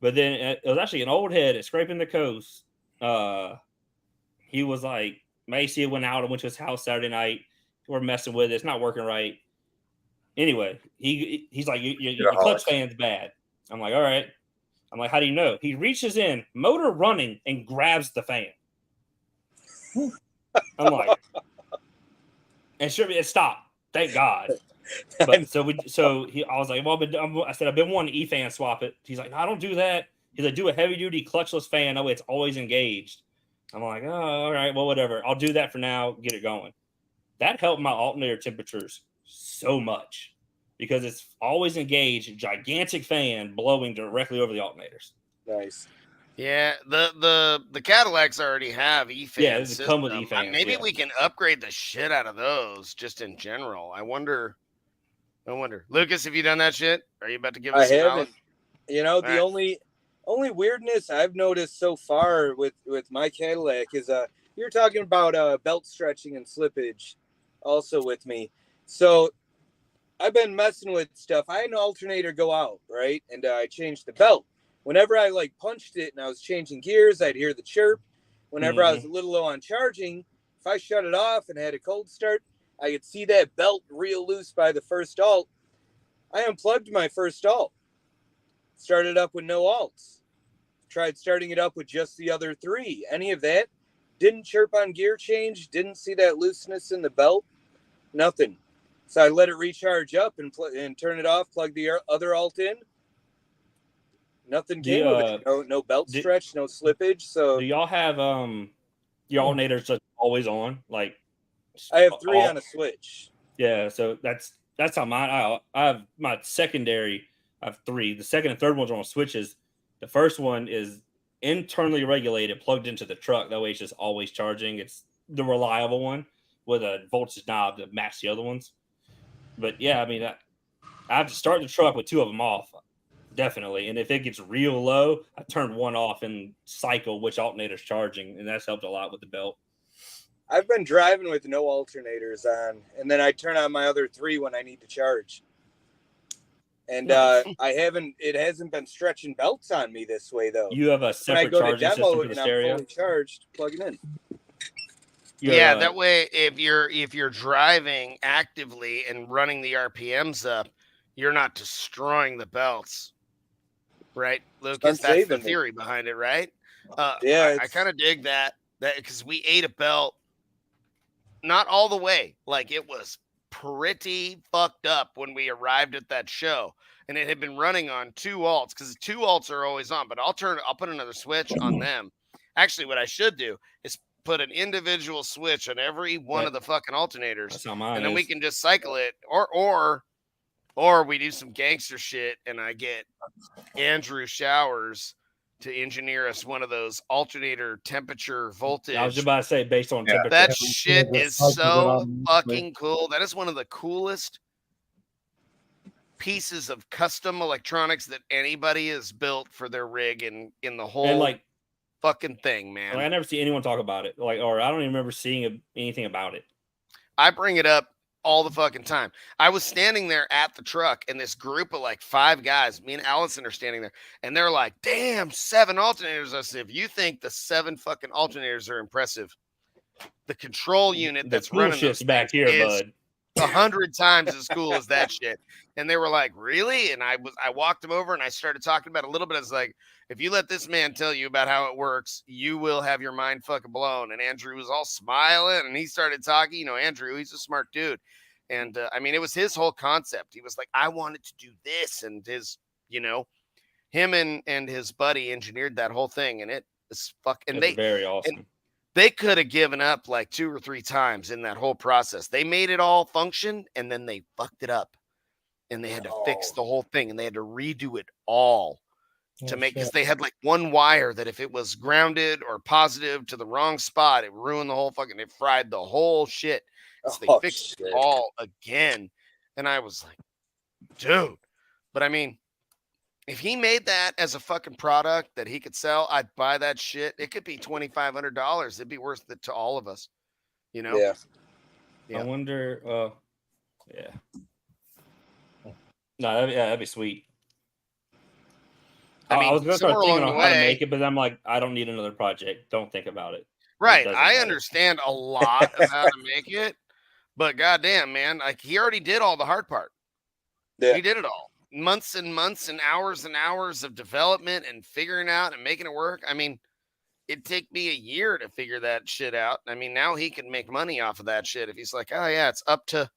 Speaker 3: But then it was actually an old head at Scraping the Coast. He was like, Macy went out and went to his house Saturday night. We're messing with it. It's not working right. Anyway, he's like, your clutch fan's bad. I'm like, all right. I'm like, how do you know? He reaches in, motor running, and grabs the fan. I'm like, and sure, it stopped. Thank God. But I was like, well, I said, I've been wanting to E-fan swap it. He's like, no, I don't do that. He's like, do a heavy duty clutchless fan. That way it's always engaged. I'm like, oh, all right, well, whatever. I'll do that for now. Get it going. That helped my alternator temperatures so much because it's always engaged, gigantic fan blowing directly over the alternators.
Speaker 6: Nice.
Speaker 1: Yeah, the Cadillacs already have E-fans.
Speaker 3: Yeah, they come with E-fans.
Speaker 1: Maybe we can upgrade the shit out of those just in general. I wonder. Lucas, have you done that shit? Are you about to give us
Speaker 6: I haven't. The only weirdness I've noticed so far with my Cadillac is you're talking about belt stretching and slippage also with me. So I've been messing with stuff. I had an alternator go out, right? And I changed the belt. Whenever I punched it and I was changing gears, I'd hear the chirp. Whenever I was a little low on charging, if I shut it off and had a cold start, I could see that belt real loose by the first alt. I unplugged my first alt. Started up with no alts. Tried starting it up with just the other 3. Any of that? Didn't chirp on gear change. Didn't see that looseness in the belt. Nothing. So I let it recharge up and turn it off, plug the other alt in. Nothing came with it. No belt stretch, no slippage. So
Speaker 3: do y'all have your alternators just always on? Like
Speaker 6: I have 3 on a switch.
Speaker 3: Yeah, so that's how mine. I have my secondary. I have 3. The second and third ones are on switches. The first one is internally regulated, plugged into the truck. That way, it's just always charging. It's the reliable one with a voltage knob to match the other ones. But yeah, I mean, I have to start the truck with 2 of them off, definitely. And if it gets real low, I turn one off and cycle which alternator's charging, and that's helped a lot with the belt.
Speaker 6: I've been driving with no alternators on, and then I turn on my other 3 when I need to charge. And it hasn't been stretching belts on me this way though.
Speaker 3: You have a
Speaker 6: When I
Speaker 3: separate
Speaker 6: go to
Speaker 3: charging system
Speaker 6: demo
Speaker 3: for the
Speaker 6: and I'm
Speaker 3: stereo.
Speaker 6: fully charged, plug it in.
Speaker 1: Yeah, that way if you're driving actively and running the RPMs up, you're not destroying the belts. Right, Lucas? That's the theory behind it, right?
Speaker 6: Yeah,
Speaker 1: I kind of dig that because we ate a belt, not all the way. Like it was pretty fucked up when we arrived at that show, and it had been running on 2 alts because 2 alts are always on. But I'll put another switch on them. Actually, what I should do is put an individual switch on every one of the fucking alternators,
Speaker 3: That's how mine
Speaker 1: and then
Speaker 3: is.
Speaker 1: we can just cycle it, or we do some gangster shit, and I get Andrew Showers to engineer us one of those alternator temperature voltage.
Speaker 3: I was just about to say based on temperature.
Speaker 1: That shit is so fucking cool. That is one of the coolest pieces of custom electronics that anybody has built for their rig in the whole fucking thing, man.
Speaker 3: I never see anyone talk about it. Or I don't even remember seeing anything about it.
Speaker 1: I bring it up all the fucking time. I was standing there at the truck, and this group of like 5 guys, me and Allison are standing there, and they're like, damn, 7 alternators. I said, if you think the 7 fucking alternators are impressive, the control unit that's running
Speaker 3: shit's back here, bud.
Speaker 1: 100 times as cool as that shit. And they were like, really? And I walked them over and I started talking about it a little bit. I was like, if you let this man tell you about how it works, you will have your mind fucking blown. And Andrew was all smiling and he started talking. You know, Andrew, he's a smart dude. And I mean, it was his whole concept. He was like, I wanted to do this. And his, you know, him and his buddy engineered that whole thing. And it is fucking,
Speaker 3: It's very awesome.
Speaker 1: They could have given up like 2 or 3 times in that whole process. They made it all function and then they fucked it up. And they had to fix the whole thing and they had to redo it all to make, because they had like one wire that if it was grounded or positive to the wrong spot, it ruined the whole fucking, it fried the whole shit. So they fixed it all again. And I was like, dude. But I mean, if he made that as a fucking product that he could sell, I'd buy that shit. It could be $2,500. It'd be worth it to all of us, you know?
Speaker 6: Yeah.
Speaker 3: I wonder. Yeah. No, that'd be sweet. I was going to start thinking on how to make it, but I'm like, I don't need another project. Don't think about it.
Speaker 1: Right. I understand a lot of how to make it, but goddamn, man, like he already did all the hard part.
Speaker 6: Yeah.
Speaker 1: He did it all. Months and months and hours of development and figuring out and making it work. I mean, it'd take me a year to figure that shit out. I mean, now he can make money off of that shit if he's like, oh yeah, it's up to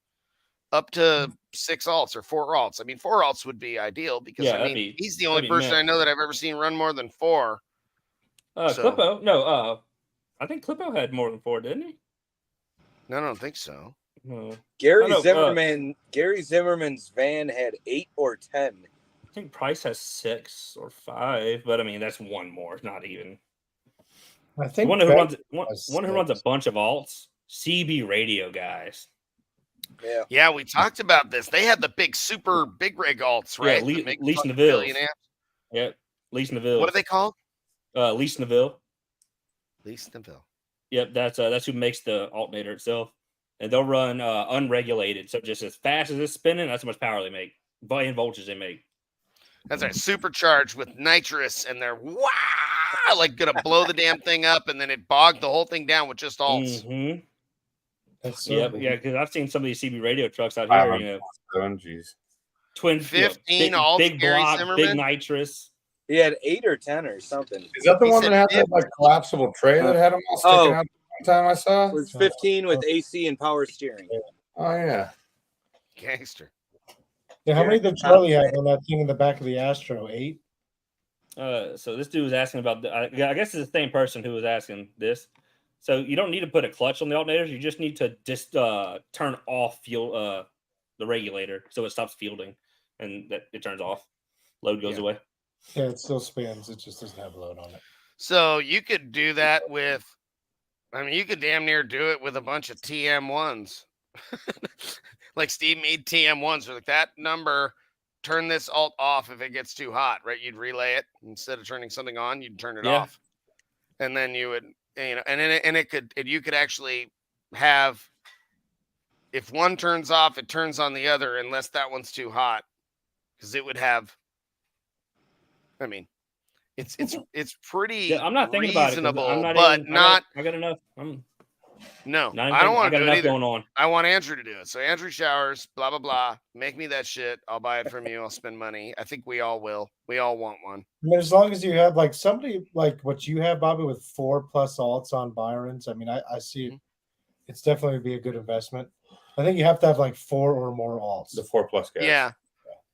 Speaker 1: 6 alts or 4 alts. I mean, 4 alts would be ideal because I mean, he's the only person I know that I've ever seen run more than 4.
Speaker 3: Clippo, no, I think Clippo had more than 4, didn't he?
Speaker 1: No, I don't think so.
Speaker 6: Gary Zimmerman's van had 8 or 10.
Speaker 3: I think Price has 6 or 5, but I mean that's one more, not even.
Speaker 2: I think
Speaker 3: one who runs a bunch of alts. CB Radio guys.
Speaker 6: Yeah,
Speaker 1: we talked about this. They had the super big rig alts, right?
Speaker 3: Yeah, Lease Neville. Yeah, Lease Neville.
Speaker 1: What are they called?
Speaker 3: Lease Neville.
Speaker 1: Lease Neville.
Speaker 3: Yep, that's who makes the alternator itself. And they'll run unregulated. So just as fast as it's spinning, that's how much power they make. And voltage they make.
Speaker 1: That's right. Supercharged with nitrous, and they're like gonna blow the damn thing up, and then it bogged the whole thing down with just alts.
Speaker 3: Mm-hmm.
Speaker 2: That's so cool.
Speaker 3: Yeah, because I've seen some of these CB radio trucks out here, you know. Twin
Speaker 1: 15 alts,
Speaker 3: big
Speaker 1: Gary
Speaker 3: block,
Speaker 1: Zimmerman?
Speaker 3: big nitrous.
Speaker 6: he had 8 or 10 or something.
Speaker 4: Is that the one that had that like collapsible tray that had them all sticking out the time I saw?
Speaker 6: It was 15 with AC and power steering.
Speaker 4: Oh yeah.
Speaker 1: Gangster.
Speaker 2: Yeah, how many did Charlie have on that thing in the back of the Astro? 8?
Speaker 3: So this dude was asking about I guess it's the same person who was asking this. So you don't need to put a clutch on the alternators. You just need to just turn off the regulator so it stops fielding and that it turns off. Load goes away.
Speaker 2: Yeah, it still spins. It just doesn't have load on it.
Speaker 1: So you could do that with, I mean, you could damn near do it with a bunch of TM1s. like Steve Mead TM1s, like that number, turn this alt off if it gets too hot, right? You'd relay it instead of turning something on, you'd turn it off. And then you would, and you could actually have, if one turns off, it turns on the other unless that one's too hot. Because it would have, I mean, it's pretty
Speaker 3: I'm not thinking
Speaker 1: reasonable,
Speaker 3: about it. I'm not
Speaker 1: but
Speaker 3: even,
Speaker 1: not.
Speaker 3: I got enough.
Speaker 1: No,
Speaker 3: Not
Speaker 1: I don't want to do it
Speaker 3: enough
Speaker 1: either.
Speaker 3: going on.
Speaker 1: I want Andrew to do it. So Andrew showers, blah, blah, blah. Make me that shit. I'll buy it from you. I'll spend money. I think we all will. We all want one.
Speaker 2: I mean, as long as you have like somebody like what you have, Bobby, with 4+ alts on Byron's, I mean, I see it's definitely be a good investment. I think you have to have like 4 or more alts.
Speaker 4: The 4+ guys.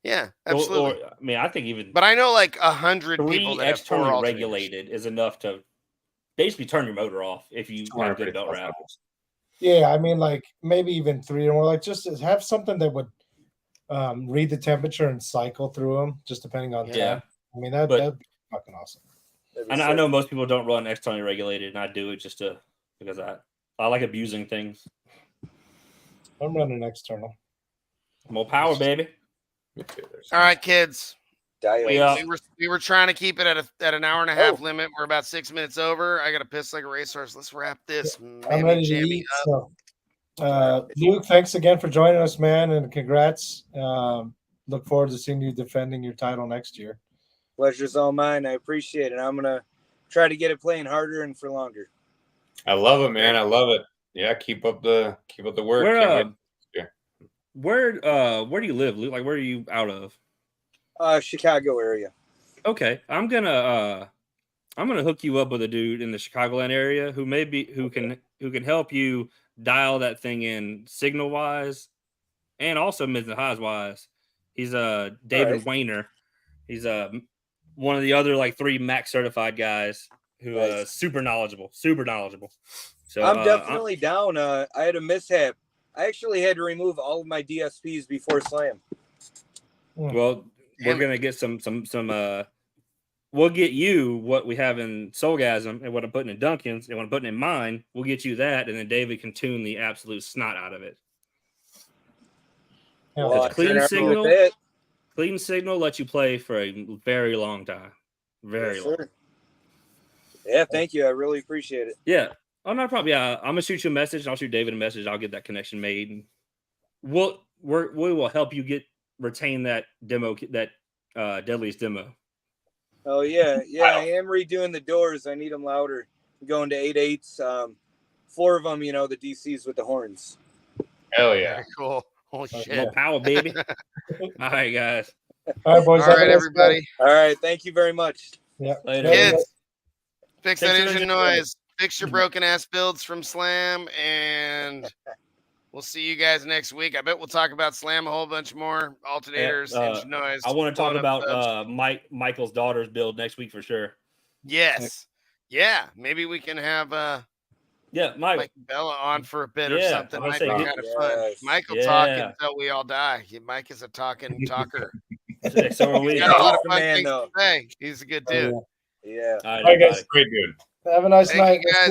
Speaker 1: Yeah, absolutely.
Speaker 3: I mean, I think even
Speaker 1: but I know like 100
Speaker 3: 3
Speaker 1: people that have 4
Speaker 3: externally
Speaker 1: alternators.
Speaker 3: regulated is enough to basically turn your motor off if you have good belt wrap.
Speaker 2: Yeah, I mean, like maybe even 3 or more. Like just have something that would read the temperature and cycle through them, just depending on temp. I mean, that'd be fucking awesome.
Speaker 3: And I know most people don't run externally regulated, and I do it just because I like abusing things.
Speaker 2: I'm running external.
Speaker 3: More power, baby.
Speaker 1: All right, kids.
Speaker 3: We
Speaker 1: were trying to keep it at an hour and a half limit. We're about 6 minutes over. I got to piss like a racehorse. Let's wrap this.
Speaker 2: I'm ready to eat. So, Luke, thanks again for joining us, man, and congrats. Look forward to seeing you defending your title next year.
Speaker 6: Pleasure's all mine. I appreciate it. I'm gonna try to get it playing harder and for longer.
Speaker 4: I love it, man. I love it. Yeah, keep up the work.
Speaker 3: Where do you live, Luke? Like, where are you out of?
Speaker 6: Chicago area.
Speaker 3: Okay, I'm gonna hook you up with a dude in the Chicagoland area who can help you dial that thing in signal wise and also mid and highs wise. He's David Weiner. He's one of the other like 3 Mac certified guys who super knowledgeable. So
Speaker 6: I'm definitely down. I had a mishap. I actually had to remove all of my DSPs before Slam.
Speaker 3: Well, we're gonna get some. We'll get you what we have in Soulgasm and what I'm putting in Duncan's and what I'm putting in mine. We'll get you that, and then David can tune the absolute snot out of it.
Speaker 6: Well,
Speaker 3: clean signal lets you play for a very long time. Very long.
Speaker 6: Yeah, thank you. I really appreciate it.
Speaker 3: Yeah. Oh, no problem. Yeah, I'm gonna shoot you a message. I'll shoot David a message. I'll get that connection made, and we will help you retain that demo, that Deadliest demo.
Speaker 6: Oh yeah. I am redoing the doors. I need them louder. I'm going to 8/8. 4 of them, the DCs with the horns.
Speaker 4: Hell yeah!
Speaker 1: Very cool. Holy shit!
Speaker 3: More power, baby. All right, guys.
Speaker 2: All right, boys.
Speaker 1: All right, everybody.
Speaker 6: All right. Thank you very much.
Speaker 2: Yeah.
Speaker 3: Later.
Speaker 1: Kids, fix that engine noise. Fix your broken ass builds from Slam, and we'll see you guys next week. I bet we'll talk about Slam a whole bunch more. Alternators, engine noise.
Speaker 3: I want to talk about Michael's daughter's build next week for sure.
Speaker 1: Yes. Yeah. Maybe we can have Mike Bella on for a bit or something. Might be kind of fun. Mike will talk until we all die. Mike is a talking talker.
Speaker 3: So are we.
Speaker 1: He's got a lot of fun things to say. He's a good dude.
Speaker 6: Yeah.
Speaker 4: All right, guys. Great dude.
Speaker 2: Have a nice night.
Speaker 1: Thank you, guys.